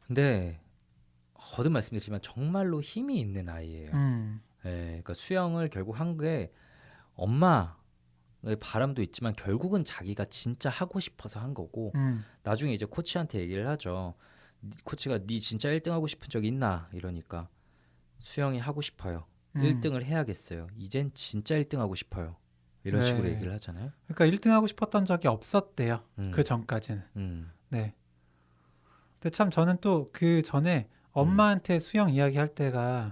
근데 거듭 말씀드리지만 정말로 힘이 있는 아이예요. 음, 그러니까 수영을 결국 한 게 엄마의 바람도 있지만 결국은 자기가 진짜 하고 싶어서 한 거고, 나중에 이제 코치한테 얘기를 하죠. 코치가 네 진짜 1등 하고 싶은 적 있나? 이러니까 수영이 하고 싶어요. 음. 1등을 해야겠어요. 이젠 진짜 1등 하고 싶어요. 이런 식으로 네. 얘기를 하잖아요. 그러니까 1등 하고 싶었던 적이 없었대요. 음, 그 전까지는. 음, 네. 근데 참 저는 또 그 전에 엄마한테 수영 이야기할 때가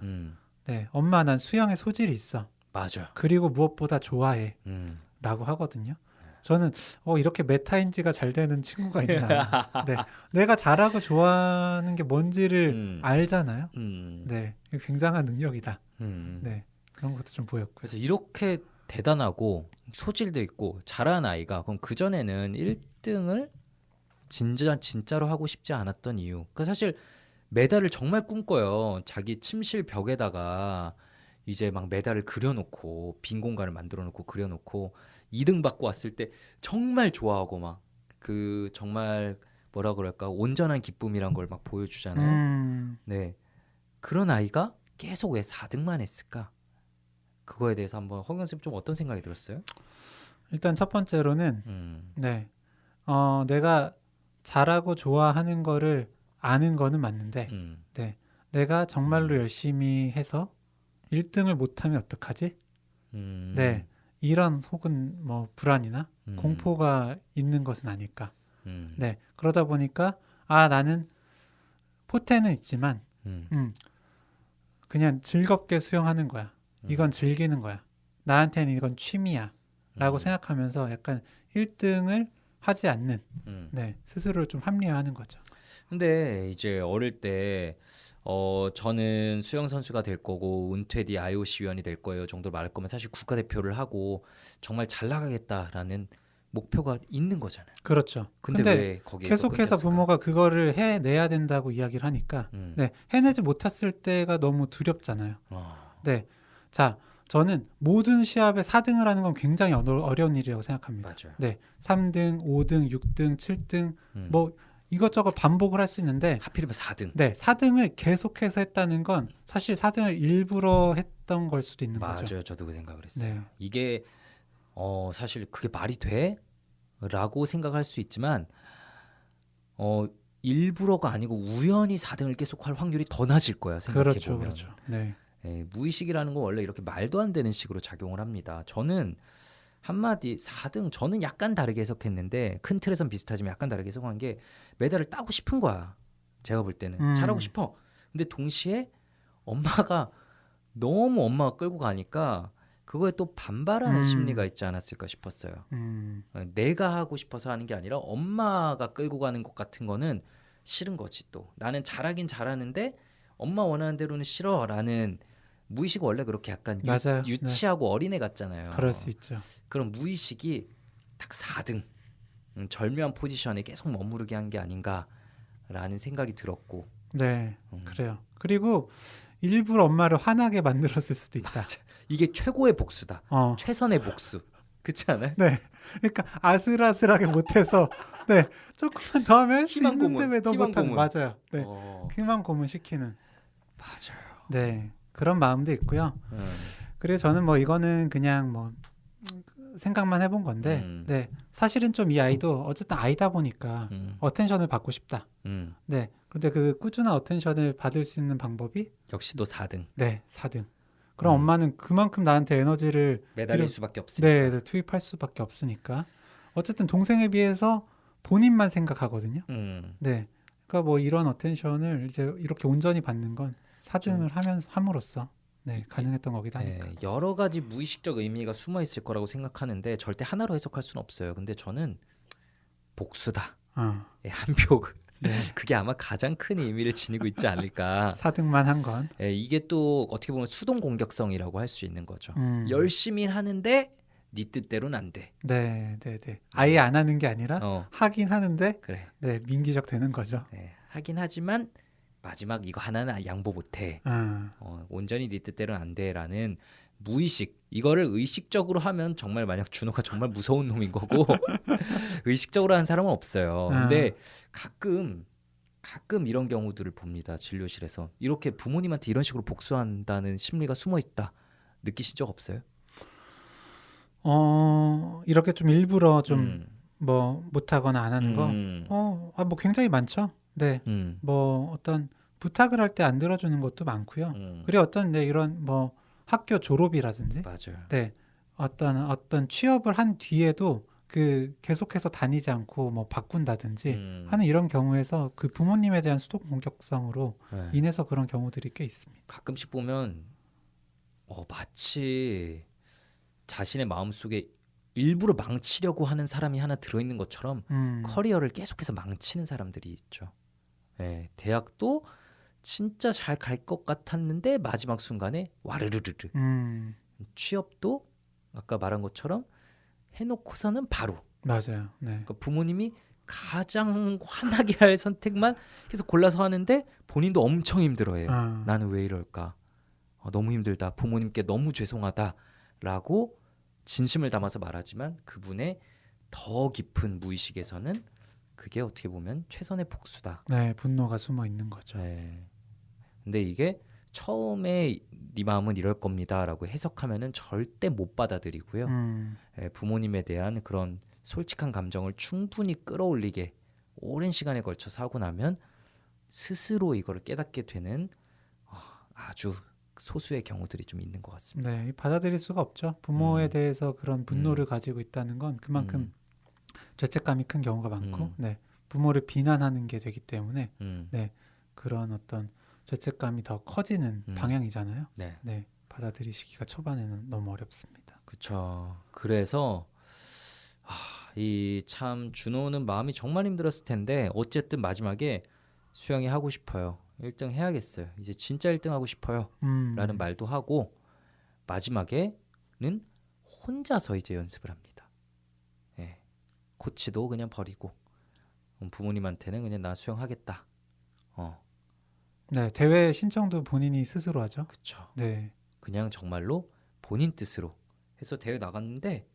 네, 엄마 난 수영에 소질이 있어. 맞아. 그리고 무엇보다 좋아해. 음, 라고 하거든요. 저는 이렇게 메타인지가 잘 되는 친구가 있나. 네. 내가 잘하고 좋아하는 게 뭔지를 알잖아요. 네. 이거 굉장한 능력이다. 네. 그런 것도 좀 보였고요. 그래서 이렇게 대단하고 소질도 있고 잘하는 아이가 그럼 그전에는 1등을 진짜로 하고 싶지 않았던 이유. 그러니까 사실 메달을 정말 꿈꿔요. 자기 침실 벽에다가 이제 막 메달을 그려놓고 빈 공간을 만들어놓고 그려놓고 2등 받고 왔을 때 정말 좋아하고 막 그 정말 뭐라 그럴까 온전한 기쁨이란 걸 막 보여주잖아요. 네, 그런 아이가 계속 왜 4등만 했을까? 그거에 대해서 한번 허경 쌤 좀 어떤 생각이 들었어요? 일단 첫 번째로는 음, 네. 내가 잘하고 좋아하는 거를 아는 거는 맞는데 네, 내가 정말로 열심히 해서 1등을 못하면 어떡하지? 네, 이런 혹은 뭐 불안이나 공포가 있는 것은 아닐까. 네, 그러다 보니까 나는 포텐은 있지만 그냥 즐겁게 수영하는 거야. 이건 즐기는 거야. 나한테는 이건 취미야. 라고 생각하면서 약간 1등을 하지 않는 네, 스스로를 좀 합리화하는 거죠. 근데 이제 어릴 때 저는 수영 선수가 될 거고 은퇴 뒤 IOC 위원이 될 거예요 정도로 말할 거면 사실 국가대표를 하고 정말 잘 나가겠다라는 목표가 있는 거잖아요. 그렇죠. 근데 왜 거기에서 계속해서 끊겼을까? 부모가 그거를 해내야 된다고 이야기를 하니까 네, 해내지 못했을 때가 너무 두렵잖아요. 네, 자, 저는 모든 시합에 4등을 하는 건 굉장히 어려운 일이라고 생각합니다. 맞아요. 네, 3등, 5등, 6등, 7등 뭐 이것저것 반복을 할 수 있는데 하필이면 4등. 네, 4등을 계속해서 했다는 건 사실 4등을 일부러 했던 걸 수도 있는 거죠. 맞아요. 저도 그 생각을 했어요. 네. 이게 사실 그게 말이 돼? 라고 생각할 수 있지만 일부러가 아니고 우연히 4등을 계속 할 확률이 더 낮을 거야 생각해 보면. 그렇죠. 네. 무의식이라는 건 원래 이렇게 말도 안 되는 식으로 작용을 합니다. 저는 한마디 4등 저는 약간 다르게 해석했는데 큰 틀에선 비슷하지만 약간 다르게 해석한 게 메달을 따고 싶은 거야. 제가 볼 때는 잘하고 싶어. 근데 동시에 엄마가 너무 엄마가 끌고 가니까 그거에 또 반발하는 심리가 있지 않았을까 싶었어요. 내가 하고 싶어서 하는 게 아니라 엄마가 끌고 가는 것 같은 거는 싫은 거지 또. 나는 잘하긴 잘하는데 엄마 원하는 대로는 싫어라는 무의식 원래 그렇게 약간 맞아요. 유치하고 어린애 같잖아요. 그럴 수 있죠. 그런 무의식이 딱 4등 절묘한 포지션에 계속 머무르게 한 게 아닌가라는 생각이 들었고. 네, 그래요. 그리고 일부러 엄마를 화나게 만들었을 수도 있다. 맞아. 이게 최고의 복수다. 최선의 복수. 그렇지 않아요? 네, 그러니까 아슬아슬하게 못해서 네, 조금만 더 하면 할 수 희망 있는데 고문, 왜 너 희망 못하는? 고문. 맞아요. 네, 희망 고문 시키는. 맞아요. 네, 그런 마음도 있고요. 그래서 저는 뭐 이거는 그냥 뭐 생각만 해본 건데, 네, 사실은 좀 이 아이도 어쨌든 아이다 보니까 어텐션을 받고 싶다. 네, 근데 그 꾸준한 어텐션을 받을 수 있는 방법이 역시 또 4등. 네, 4등. 그럼 엄마는 그만큼 나한테 에너지를 매달릴 수밖에 없으니까. 네, 투입할 수밖에 없으니까. 어쨌든 동생에 비해서 본인만 생각하거든요. 네, 그러니까 뭐 이런 어텐션을 이제 이렇게 온전히 받는 건 4등을 함으로써 네, 가능했던 거기도 하니까. 여러 가지 무의식적 의미가 숨어 있을 거라고 생각하는데 절대 하나로 해석할 수는 없어요. 근데 저는 복수다. 한 표. 네. 그게 아마 가장 큰 의미를 지니고 있지 않을까. 4등만 한 건. 이게 또 어떻게 보면 수동 공격성이라고 할 수 있는 거죠. 열심히 하는데 네 뜻대로는 안 돼. 네. 아예 안 하는 게 아니라 하긴 하는데 그래. 네, 민기적 되는 거죠. 네, 하긴 하지만 마지막 이거 하나는 양보 못해. 온전히 네 뜻대로는 안 돼라는 무의식. 이거를 의식적으로 하면 정말 만약 준호가 정말 무서운 놈인 거고 의식적으로 하는 사람은 없어요. 근데 가끔 이런 경우들을 봅니다. 진료실에서 이렇게 부모님한테 이런 식으로 복수한다는 심리가 숨어 있다. 느끼신 적 없어요? 이렇게 좀 일부러 좀 뭐 못하거나 안 하는 거, 뭐 굉장히 많죠. 네, 뭐 어떤 부탁을 할 때 안 들어주는 것도 많고요. 그리고 어떤 이런 뭐 학교 졸업이라든지, 맞아요. 네, 어떤 취업을 한 뒤에도 그 계속해서 다니지 않고 뭐 바꾼다든지 하는 이런 경우에서 그 부모님에 대한 수동 공격성으로 인해서 그런 경우들이 꽤 있습니다. 가끔씩 보면 마치 자신의 마음속에 일부러 망치려고 하는 사람이 하나 들어있는 것처럼 커리어를 계속해서 망치는 사람들이 있죠. 네, 대학도 진짜 잘 갈 것 같았는데 마지막 순간에 와르르르르. 취업도 아까 말한 것처럼 해놓고서는 바로. 맞아요. 네. 그러니까 부모님이 가장 화나게 할 선택만 계속 골라서 하는데 본인도 엄청 힘들어해요. 나는 왜 이럴까? 너무 힘들다. 부모님께 너무 죄송하다라고 진심을 담아서 말하지만 그분의 더 깊은 무의식에서는 그게 어떻게 보면 최선의 복수다. 네, 분노가 숨어 있는 거죠. 네. 근데 이게 처음에 네 마음은 이럴 겁니다라고 해석하면은 절대 못 받아들이고요. 부모님에 대한 그런 솔직한 감정을 충분히 끌어올리게 오랜 시간에 걸쳐서 하고 나면 스스로 이거를 깨닫게 되는 아주 소수의 경우들이 좀 있는 것 같습니다. 네, 받아들일 수가 없죠. 부모에 음. 대해서 그런 분노를 가지고 있다는 건 그만큼 죄책감이 큰 경우가 많고, 네, 부모를 비난하는 게 되기 때문에, 네, 그런 어떤 죄책감이 더 커지는 방향이잖아요. 네. 네, 받아들이시기가 초반에는 너무 어렵습니다. 그쵸. 그래서 이 참 준호는 마음이 정말 힘들었을 텐데 어쨌든 마지막에 수영이 하고 싶어요. 1등 해야겠어요. 이제 진짜 1등 하고 싶어요. 라는 말도 하고 마지막에는 혼자서 이제 연습을 합니다. 예. 코치도 그냥 버리고 부모님한테는 그냥 나 수영하겠다. 네, 대회 신청도 본인이 스스로 하죠. 그쵸. 네, 그냥 정말로 본인 뜻으로 해서 대회 나갔는데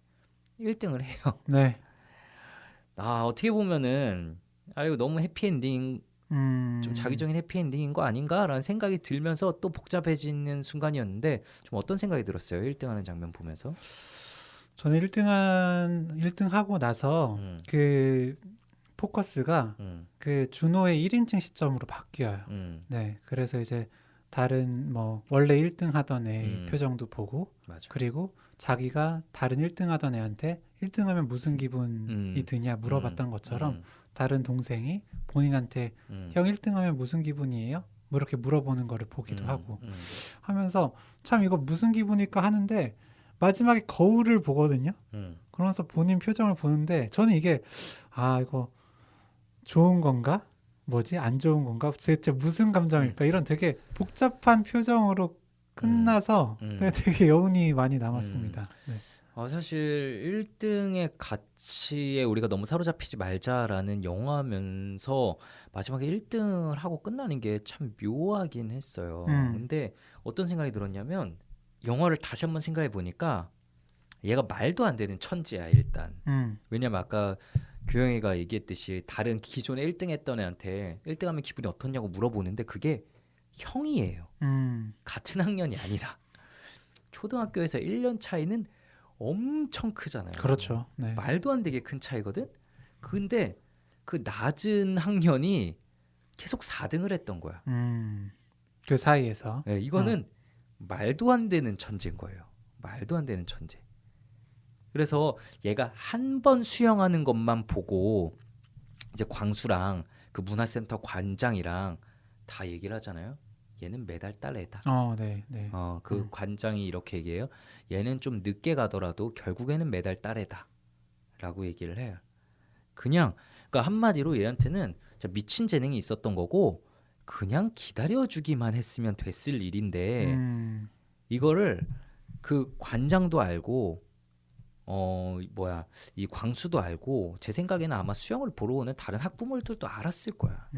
1등을 해요. 네, 어떻게 보면은 이거 너무 해피엔딩 좀 자기적인 해피엔딩인 거 아닌가라는 생각이 들면서 또 복잡해지는 순간이었는데 좀 어떤 생각이 들었어요? 1등하는 장면 보면서. 저는 1등 하고 나서 그 포커스가 그 준호의 1인칭 시점으로 바뀌어요. 네, 그래서 이제 다른 뭐 원래 1등 하던 애 표정도 보고, 맞아. 그리고 자기가 다른 1등 하던 애한테 1등 하면 무슨 기분이 드냐 물어봤던 것처럼 다른 동생이 본인한테 형 1등 하면 무슨 기분이에요? 뭐 이렇게 물어보는 거를 보기도 하고 하면서 참 이거 무슨 기분일까 하는데 마지막에 거울을 보거든요. 그러면서 본인 표정을 보는데 저는 이게 이거 좋은 건가? 뭐지? 안 좋은 건가? 대체 무슨 감정일까? 이런 되게 복잡한 표정으로 끝나서 되게 여운이 많이 남았습니다. 네. 사실 1등의 가치에 우리가 너무 사로잡히지 말자라는 영화면서 마지막에 1등을 하고 끝나는 게 참 묘하긴 했어요. 근데 어떤 생각이 들었냐면 영화를 다시 한번 생각해 보니까 얘가 말도 안 되는 천재야 일단. 왜냐면 아까 규영이가 얘기했듯이 다른 기존에 1등 했던 애한테 1등 하면 기분이 어떻냐고 물어보는데 그게 형이에요. 같은 학년이 아니라. 초등학교에서 1년 차이는 엄청 크잖아요. 그렇죠. 네. 말도 안 되게 큰 차이거든. 근데 그 낮은 학년이 계속 4등을 했던 거야. 그 사이에서. 네, 이거는 말도 안 되는 천재인 거예요. 말도 안 되는 천재. 그래서 얘가 한 번 수영하는 것만 보고 이제 광수랑 그 문화센터 관장이랑 다 얘기를 하잖아요. 얘는 매달 딸 애다. 네, 네. 그 관장이 이렇게 얘기해요. 얘는 좀 늦게 가더라도 결국에는 매달 딸 애다라고 얘기를 해요. 그러니까 한마디로 얘한테는 진짜 미친 재능이 있었던 거고 그냥 기다려주기만 했으면 됐을 일인데 이거를 그 관장도 알고 이 광수도 알고 제 생각에는 아마 수영을 보러 오는 다른 학부모들도 알았을 거야.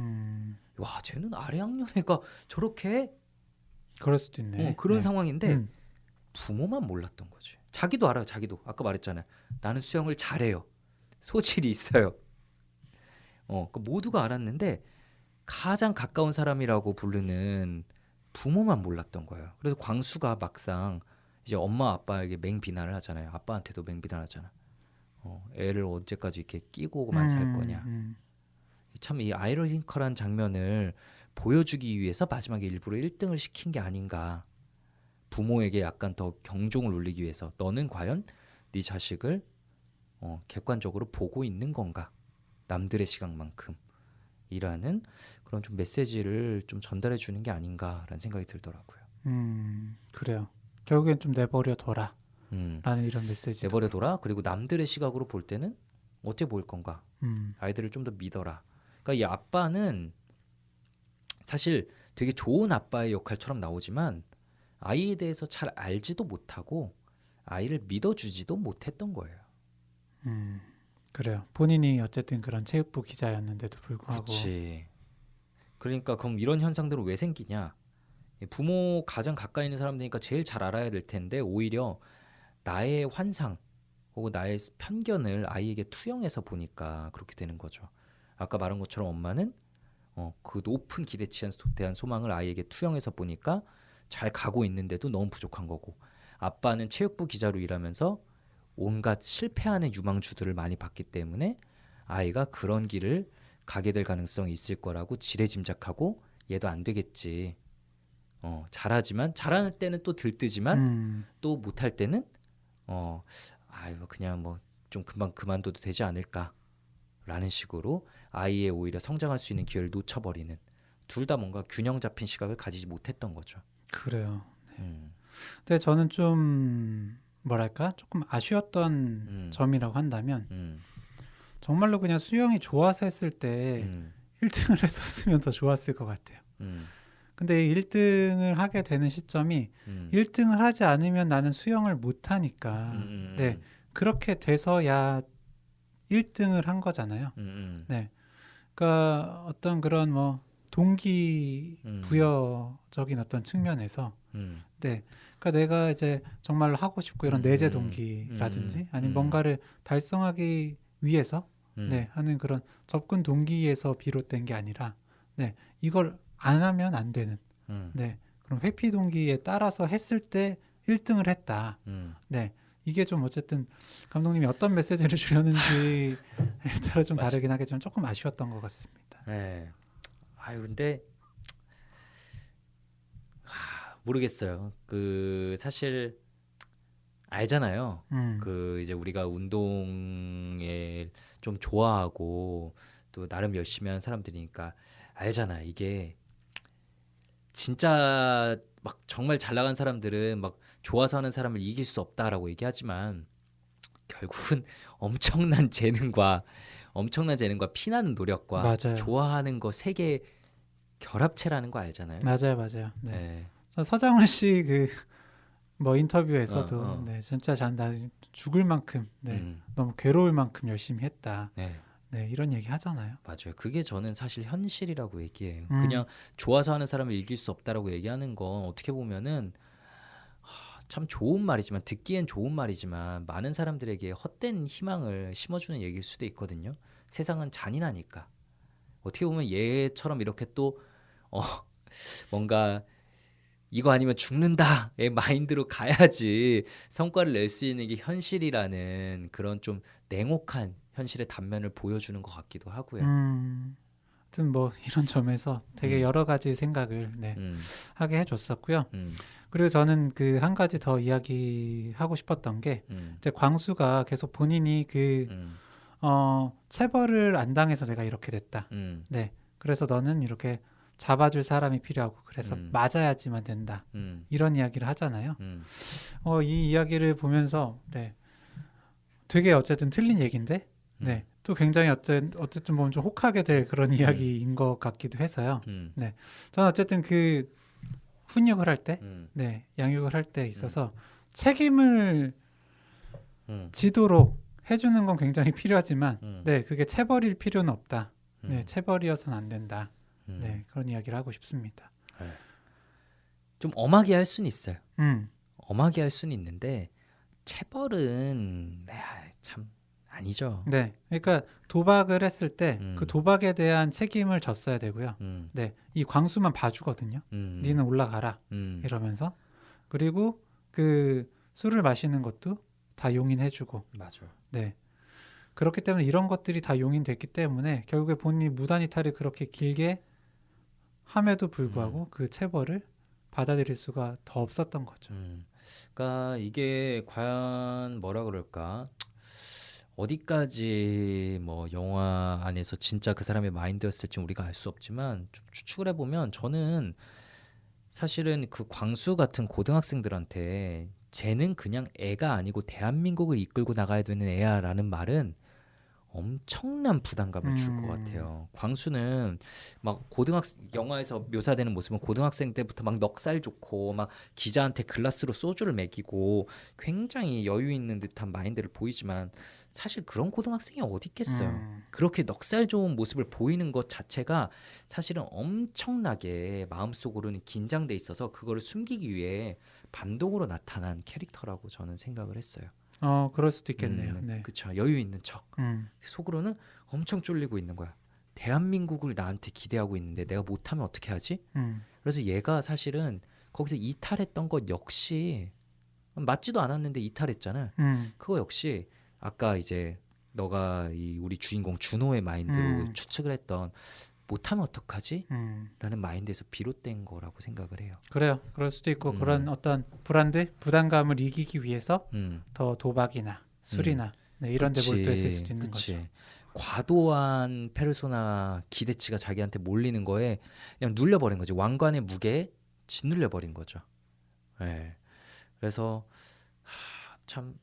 와, 쟤는 아래 학년 애가 저렇게 해? 그럴 수도 있네. 그런 네. 상황인데 부모만 몰랐던 거지. 자기도 알아요. 자기도 아까 말했잖아요. 나는 수영을 잘해요. 소질이 있어요. 그 모두가 알았는데 가장 가까운 사람이라고 부르는 부모만 몰랐던 거예요. 그래서 광수가 막상 이제 엄마 아빠에게 맹비난을 하잖아요. 아빠한테도 맹비난하잖아. 애를 언제까지 이렇게 끼고만 살 거냐. 참 이 아이러니컬한 장면을 보여주기 위해서 마지막에 일부러 1등을 시킨 게 아닌가. 부모에게 약간 더 경종을 울리기 위해서 너는 과연 네 자식을 객관적으로 보고 있는 건가? 남들의 시각만큼 이라는 그런 좀 메시지를 좀 전달해 주는 게 아닌가라는 생각이 들더라고요. 그래요. 결국엔 좀 내버려둬라 라는 이런 메시지. 내버려둬라. 그리고 남들의 시각으로 볼 때는 어떻게 보일 건가? 아이들을 좀 더 믿어라. 그러니까 이 아빠는 사실 되게 좋은 아빠의 역할처럼 나오지만 아이에 대해서 잘 알지도 못하고 아이를 믿어주지도 못했던 거예요. 그래요. 본인이 어쨌든 그런 체육부 기자였는데도 불구하고. 그렇지. 그러니까 그럼 이런 현상들은 왜 생기냐? 부모 가장 가까이 있는 사람들이니까 제일 잘 알아야 될 텐데 오히려 나의 환상 혹은 나의 편견을 아이에게 투영해서 보니까 그렇게 되는 거죠. 아까 말한 것처럼 엄마는 그 높은 기대치에 대한 소망을 아이에게 투영해서 보니까 잘 가고 있는데도 너무 부족한 거고 아빠는 체육부 기자로 일하면서 온갖 실패하는 유망주들을 많이 봤기 때문에 아이가 그런 길을 가게 될 가능성이 있을 거라고 지레짐작하고 얘도 안 되겠지. 잘하지만 잘할 때는 또 들뜨지만 또 못할 때는 아유 그냥 뭐 좀 금방 그만둬도 되지 않을까라는 식으로 아이의 오히려 성장할 수 있는 기회를 놓쳐버리는 둘 다 뭔가 균형 잡힌 시각을 가지지 못했던 거죠. 그래요. 음, 근데 저는 좀 뭐랄까 조금 아쉬웠던 음, 점이라고 한다면 음, 정말로 그냥 수영이 좋아서 했을 때 음, 1등을 했었으면 더 좋았을 것 같아요. 음, 근데 1등을 하게 되는 시점이 1등을 하지 않으면 나는 수영을 못 하니까 네, 그렇게 돼서야 1등을 한 거잖아요. 네. 그러니까 어떤 그런 뭐 동기부여적인 어떤 측면에서 네. 그러니까 내가 이제 정말로 하고 싶고 이런 내재 동기라든지 아니면 뭔가를 달성하기 위해서 네, 하는 그런 접근 동기에서 비롯된 게 아니라 네, 이걸 안 하면 안 되는 네, 그런 회피 동기에 따라서 했을 때 1등을 했다. 네. 이게 좀 어쨌든 감독님이 어떤 메시지를 주려는지에 따라 좀 맞아. 다르긴 하겠지만 조금 아쉬웠던 것 같습니다. 네. 아유 근데 모르겠어요. 그 사실 알잖아요. 그 이제 우리가 운동에 좀 좋아하고 또 나름 열심히 하는 사람들이니까 알잖아. 이게 진짜 막 정말 잘 나간 사람들은 막 좋아서 하는 사람을 이길 수 없다라고 얘기하지만 결국은 엄청난 재능과 피나는 노력과 맞아요. 좋아하는 거 세 개 결합체라는 거 알잖아요. 맞아요, 맞아요. 네. 네. 저 서장훈 씨 그 뭐 어, 인터뷰에서도 어. 네, 진짜 나 죽을 만큼 네, 음. 너무 괴로울 만큼 열심히 했다. 네. 네, 이런 얘기 하잖아요. 맞아요. 그게 저는 사실 현실이라고 얘기해요. 음, 그냥 좋아서 하는 사람을 이길 수 없다라고 얘기하는 건 어떻게 보면은 참 좋은 말이지만 듣기엔 좋은 말이지만 많은 사람들에게 헛된 희망을 심어주는 얘기일 수도 있거든요. 세상은 잔인하니까. 어떻게 보면 얘처럼 이렇게 또 어, 뭔가 이거 아니면 죽는다의 마인드로 가야지 성과를 낼 수 있는 게 현실이라는 그런 좀 냉혹한 현실의 단면을 보여주는 것 같기도 하고요. 하여튼 뭐 이런 점에서 되게 음, 여러 가지 생각을 네, 음, 하게 해줬었고요. 음, 그리고 저는 그 한 가지 더 이야기하고 싶었던 게 이제 광수가 계속 본인이 그 음, 체벌을 안 당해서 내가 이렇게 됐다. 음, 네. 그래서 너는 이렇게 잡아줄 사람이 필요하고 그래서 음, 맞아야지만 된다. 음, 이런 이야기를 하잖아요. 음, 이 이야기를 보면서 네. 되게 어쨌든 틀린 얘기인데 네. 또 굉장히 어쨌든 보면 좀 혹하게 될 그런 이야기인 것 같기도 해서요. 네. 저는 어쨌든 그 훈육을 할 때, 네. 양육을 할 때 있어서 책임을 지도록 해주는 건 굉장히 필요하지만 네. 그게 체벌일 필요는 없다. 네. 체벌이어서는 안 된다. 네. 그런 이야기를 하고 싶습니다. 네. 좀 엄하게 할 수는 있어요. 음. 엄하게 할 수는 있는데 체벌은 참 아니죠. 네. 그러니까 도박을 했을 때 그 도박에 대한 책임을 졌어야 되고요. 네. 이 광수만 봐주거든요. 니는 올라가라. 이러면서. 그리고 그 술을 마시는 것도 다 용인해주고. 맞아. 네. 그렇기 때문에 이런 것들이 다 용인됐기 때문에 결국에 본인이 무단 이탈을 그렇게 길게 함에도 불구하고 그 체벌을 받아들일 수가 더 없었던 거죠. 그러니까 이게 과연 뭐라 그럴까? 어디까지 뭐 영화 안에서 진짜 그 사람의 마인드였을지 우리가 알 수 없지만 좀 추측을 해보면 저는 사실은 그 광수 같은 고등학생들한테 쟤는 그냥 애가 아니고 대한민국을 이끌고 나가야 되는 애야라는 말은 엄청난 부담감을 줄 것 같아요. 광수는 막 영화에서 묘사되는 모습은 고등학생 때부터 막 넉살 좋고 막 기자한테 글라스로 소주를 먹이고 굉장히 여유 있는 듯한 마인드를 보이지만 사실 그런 고등학생이 어디 있겠어요. 그렇게 넉살 좋은 모습을 보이는 것 자체가 사실은 엄청나게 마음속으로는 긴장돼 있어서 그거를 숨기기 위해 반동으로 나타난 캐릭터라고 저는 생각을 했어요. 그럴 수도 있겠네요. 네. 그쵸. 여유 있는 척. 속으로는 엄청 쫄리고 있는 거야. 대한민국을 나한테 기대하고 있는데 내가 못하면 어떻게 하지? 그래서 얘가 사실은 거기서 이탈했던 것 역시 맞지도 않았는데 이탈했잖아. 그거 역시 아까 이제 너가 이 우리 주인공 준호의 마인드로 추측을 했던 못하면 어떡하지? 라는 마인드에서 비롯된 거라고 생각을 해요. 그래요. 그럴 수도 있고 그런 어떤 부담감을 이기기 위해서 더 도박이나 술이나 네, 이런 데 몰두했을 수도 있는 거죠. 과도한 페르소나 기대치가 자기한테 몰리는 거에 그냥 눌려버린 거지. 왕관의 무게에 짓눌려버린 거죠. 네. 그래서 참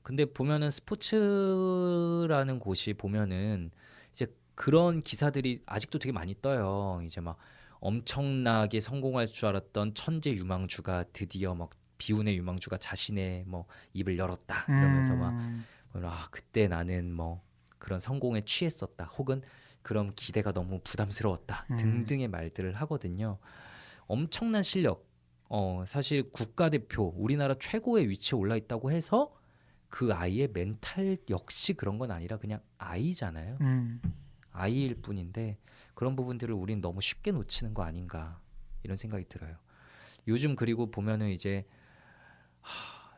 근데 보면은 스포츠라는 곳이 보면은 이제 그런 기사들이 아직도 되게 많이 떠요. 이제 막 엄청나게 성공할 줄 알았던 천재 유망주가 드디어 막 비운의 유망주가 자신의 뭐 입을 열었다 이러면서 막 그때 나는 뭐 그런 성공에 취했었다 혹은 그런 기대가 너무 부담스러웠다 등등의 말들을 하거든요. 엄청난 실력 사실 국가대표 우리나라 최고의 위치에 올라 있다고 해서 그 아이의 멘탈 역시 그런 건 아니라 그냥 아이잖아요. 아이일 뿐인데 그런 부분들을 우린 너무 쉽게 놓치는 거 아닌가 이런 생각이 들어요. 요즘 그리고 보면은 이제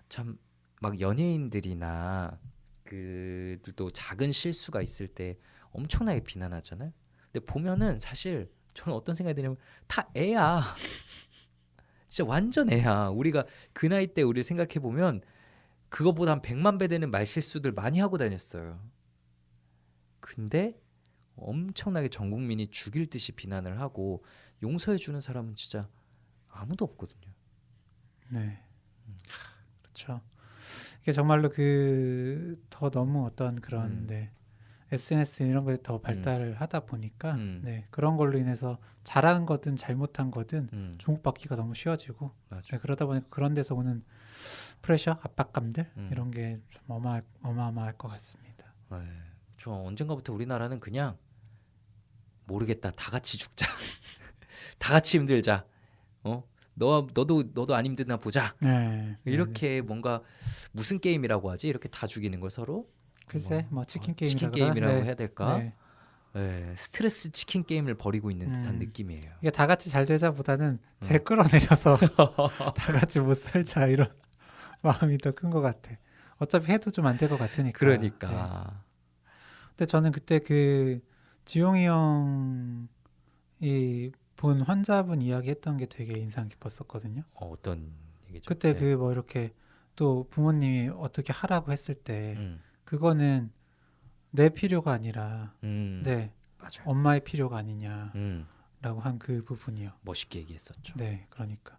참 막 연예인들이나 그들도 작은 실수가 있을 때 엄청나게 비난하잖아요. 근데 보면은 사실 저는 어떤 생각이 드냐면 다 애야. 진짜 완전 애야. 우리가 그 나이 때 우리 생각해 보면 그거보다 한 100만 배 되는 말실수들 많이 하고 다녔어요. 근데 엄청나게 전 국민이 죽일 듯이 비난을 하고 용서해 주는 사람은 진짜 아무도 없거든요. 네. 그렇죠. 이게 정말로 더 너무 어떤 그런 SNS 이런 거에 더 발달을 하다 보니까 네, 그런 걸로 인해서 잘한 거든 잘못한 거든 주목받기가 너무 쉬워지고 네, 그러다 보니까 그런 데서 오는 프레셔, 압박감들 이런 게 좀 어마어마할 것 같습니다. 저 언젠가부터 우리나라는 그냥 모르겠다. 다 같이 죽자. 다 같이 힘들자. 너도 안 힘드나 보자. 네, 이렇게 뭔가 무슨 게임이라고 하지? 이렇게 다 죽이는 걸 서로. 글쎄, 뭐 치킨 게임이라고 해야 될까? 네. 네, 스트레스 치킨 게임을 벌이고 있는 듯한 느낌이에요. 이게 다 같이 잘 되자보다는 쟤 끌어내려서 다 같이 못 살자 이런 마음이 더 큰 것 같아. 어차피 해도 좀 안 될 것 같으니까. 그러니까. 네. 근데 저는 그때 그 지용이 형이 본 환자분 이야기했던 게 되게 인상 깊었었거든요. 어떤 얘기죠? 그때 그 뭐 이렇게 또 부모님이 어떻게 하라고 했을 때 그거는 내 필요가 아니라 네 맞아요. 엄마의 필요가 아니냐라고 한 그 부분이요. 멋있게 얘기했었죠. 네, 그러니까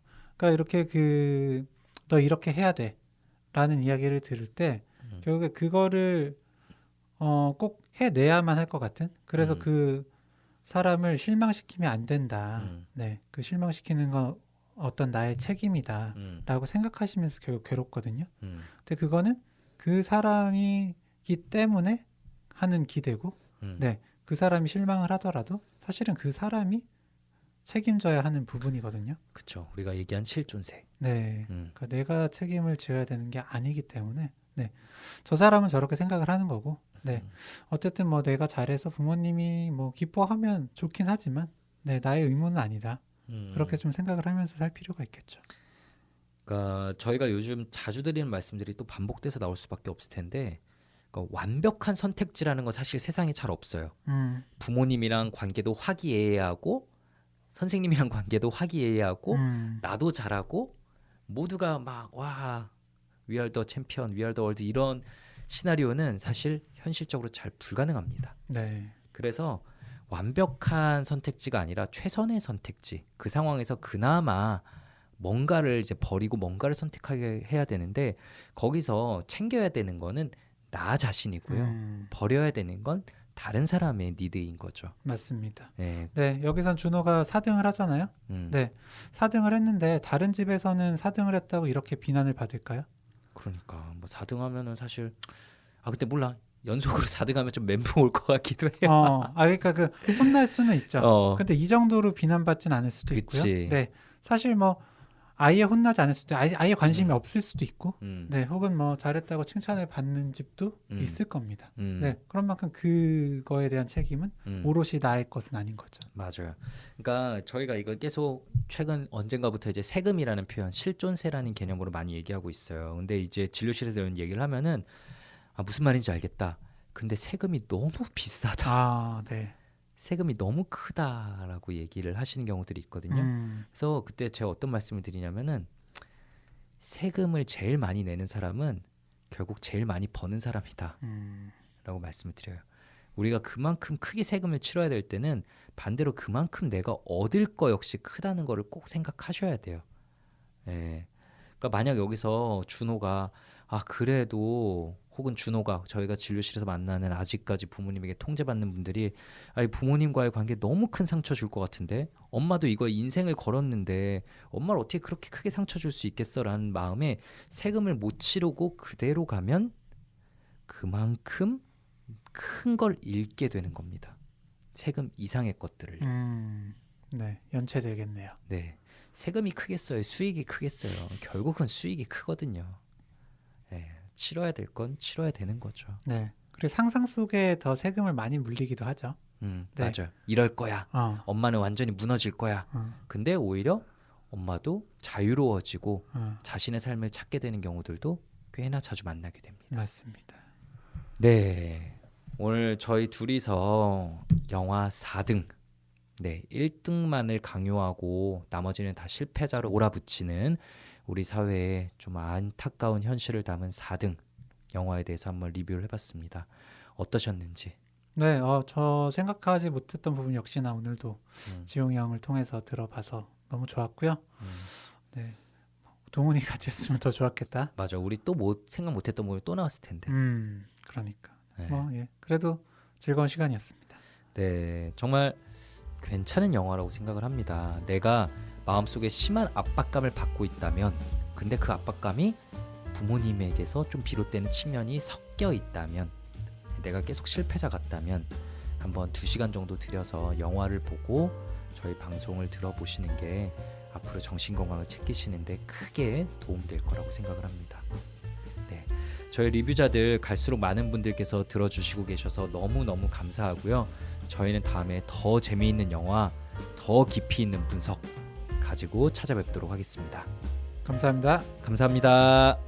이렇게 너 이렇게 해야 돼라는 이야기를 들을 때 결국에 그거를 꼭 해내야만 할 것 같은. 그래서 그 사람을 실망시키면 안 된다. 네, 그 실망시키는 건 어떤 나의 책임이다라고 생각하시면서 결국 괴롭거든요. 근데 그거는 그 사람이기 때문에 하는 기대고, 네, 그 사람이 실망을 하더라도 사실은 그 사람이 책임져야 하는 부분이거든요. 그렇죠. 우리가 얘기한 실존세. 네, 그러니까 내가 책임을 져야 되는 게 아니기 때문에, 네, 저 사람은 저렇게 생각을 하는 거고, 네, 어쨌든 뭐 내가 잘해서 부모님이 뭐 기뻐하면 좋긴 하지만, 네, 나의 의무는 아니다. 그렇게 좀 생각을 하면서 살 필요가 있겠죠. 그러니까 저희가 요즘 자주 드리는 말씀들이 또 반복돼서 나올 수밖에 없을 텐데, 그러니까 완벽한 선택지라는 건 사실 세상에 잘 없어요. 부모님이랑 관계도 화기애애하고 선생님이랑 관계도 화기애애하고 나도 잘하고 모두가 막 와 We are the champion, we are the world 이런 시나리오는 사실 현실적으로 잘 불가능합니다. 네. 그래서 완벽한 선택지가 아니라 최선의 선택지, 그 상황에서 그나마 뭔가를 이제 버리고 뭔가를 선택하게 해야 되는데 거기서 챙겨야 되는 거는 나 자신이고요. 버려야 되는 건 다른 사람의 니드인 거죠. 맞습니다. 네, 네, 여기선 준호가 4등을 하잖아요. 네, 4등을 했는데 다른 집에서는 4등을 했다고 이렇게 비난을 받을까요? 그러니까 뭐 4등 하면은 사실 근데 몰라. 연속으로 4등 하면 좀 멘붕 올 것 같기도 해요. 그러니까 그 혼날 수는 있죠. 근데 이 정도로 비난받진 않을 수도 그치. 있고요. 네, 사실 뭐 아예 혼나지 않을 수도 아예 관심이 없을 수도 있고 네, 혹은 뭐 잘했다고 칭찬을 받는 집도 있을 겁니다. 네, 그런 만큼 그거에 대한 책임은 오롯이 나의 것은 아닌 거죠. 맞아요. 그러니까 저희가 이걸 계속 최근 언젠가부터 이제 세금이라는 표현, 실존세라는 개념으로 많이 얘기하고 있어요. 근데 이제 진료실에서 이런 얘기를 하면은 무슨 말인지 알겠다. 근데 세금이 너무 비싸다. 네. 세금이 너무 크다라고 얘기를 하시는 경우들이 있거든요. 그래서 그때 제가 어떤 말씀을 드리냐면은 세금을 제일 많이 내는 사람은 결국 제일 많이 버는 사람이다 라고 말씀을 드려요. 우리가 그만큼 크게 세금을 치러야 될 때는 반대로 그만큼 내가 얻을 거 역시 크다는 거를 꼭 생각하셔야 돼요. 예. 그러니까 만약 여기서 준호가 그래도 혹은 준호가 저희가 진료실에서 만나는 아직까지 부모님에게 통제받는 분들이 부모님과의 관계에 너무 큰 상처 줄 것 같은데 엄마도 이거 인생을 걸었는데 엄마를 어떻게 그렇게 크게 상처 줄 수 있겠어라는 마음에 세금을 못 치르고 그대로 가면 그만큼 큰 걸 잃게 되는 겁니다. 세금 이상의 것들을. 네, 연체되겠네요. 네, 세금이 크겠어요? 수익이 크겠어요? 결국은 수익이 크거든요. 네, 치러야 될 건 치러야 되는 거죠. 네, 그리고 상상 속에 더 세금을 많이 물리기도 하죠. 네. 맞아요. 이럴 거야. 엄마는 완전히 무너질 거야. 근데 오히려 엄마도 자유로워지고 자신의 삶을 찾게 되는 경우들도 꽤나 자주 만나게 됩니다. 맞습니다. 네, 오늘 저희 둘이서 영화 4등, 네, 1등만을 강요하고 나머지는 다 실패자로 몰아붙이는 우리 사회의 좀 안타까운 현실을 담은 4등 영화에 대해서 한번 리뷰를 해봤습니다. 어떠셨는지? 네, 저 생각하지 못했던 부분 역시나 오늘도 지용이 형을 통해서 들어봐서 너무 좋았고요. 네, 동훈이 같이 했으면 더 좋았겠다. 맞아, 우리 또 생각 못했던 부분이 또 나왔을 텐데. 그러니까. 네. 그래도 즐거운 시간이었습니다. 네, 정말 괜찮은 영화라고 생각을 합니다. 내가 마음속에 심한 압박감을 받고 있다면, 근데 그 압박감이 부모님에게서 좀 비롯되는 측면이 섞여 있다면, 내가 계속 실패자 같다면 한번 2시간 정도 들여서 영화를 보고 저희 방송을 들어보시는 게 앞으로 정신건강을 챙기시는데 크게 도움될 거라고 생각을 합니다. 네, 저희 리뷰자들 갈수록 많은 분들께서 들어주시고 계셔서 너무너무 감사하고요. 저희는 다음에 더 재미있는 영화, 더 깊이 있는 분석 가지고 찾아뵙도록 하겠습니다. 감사합니다. 감사합니다.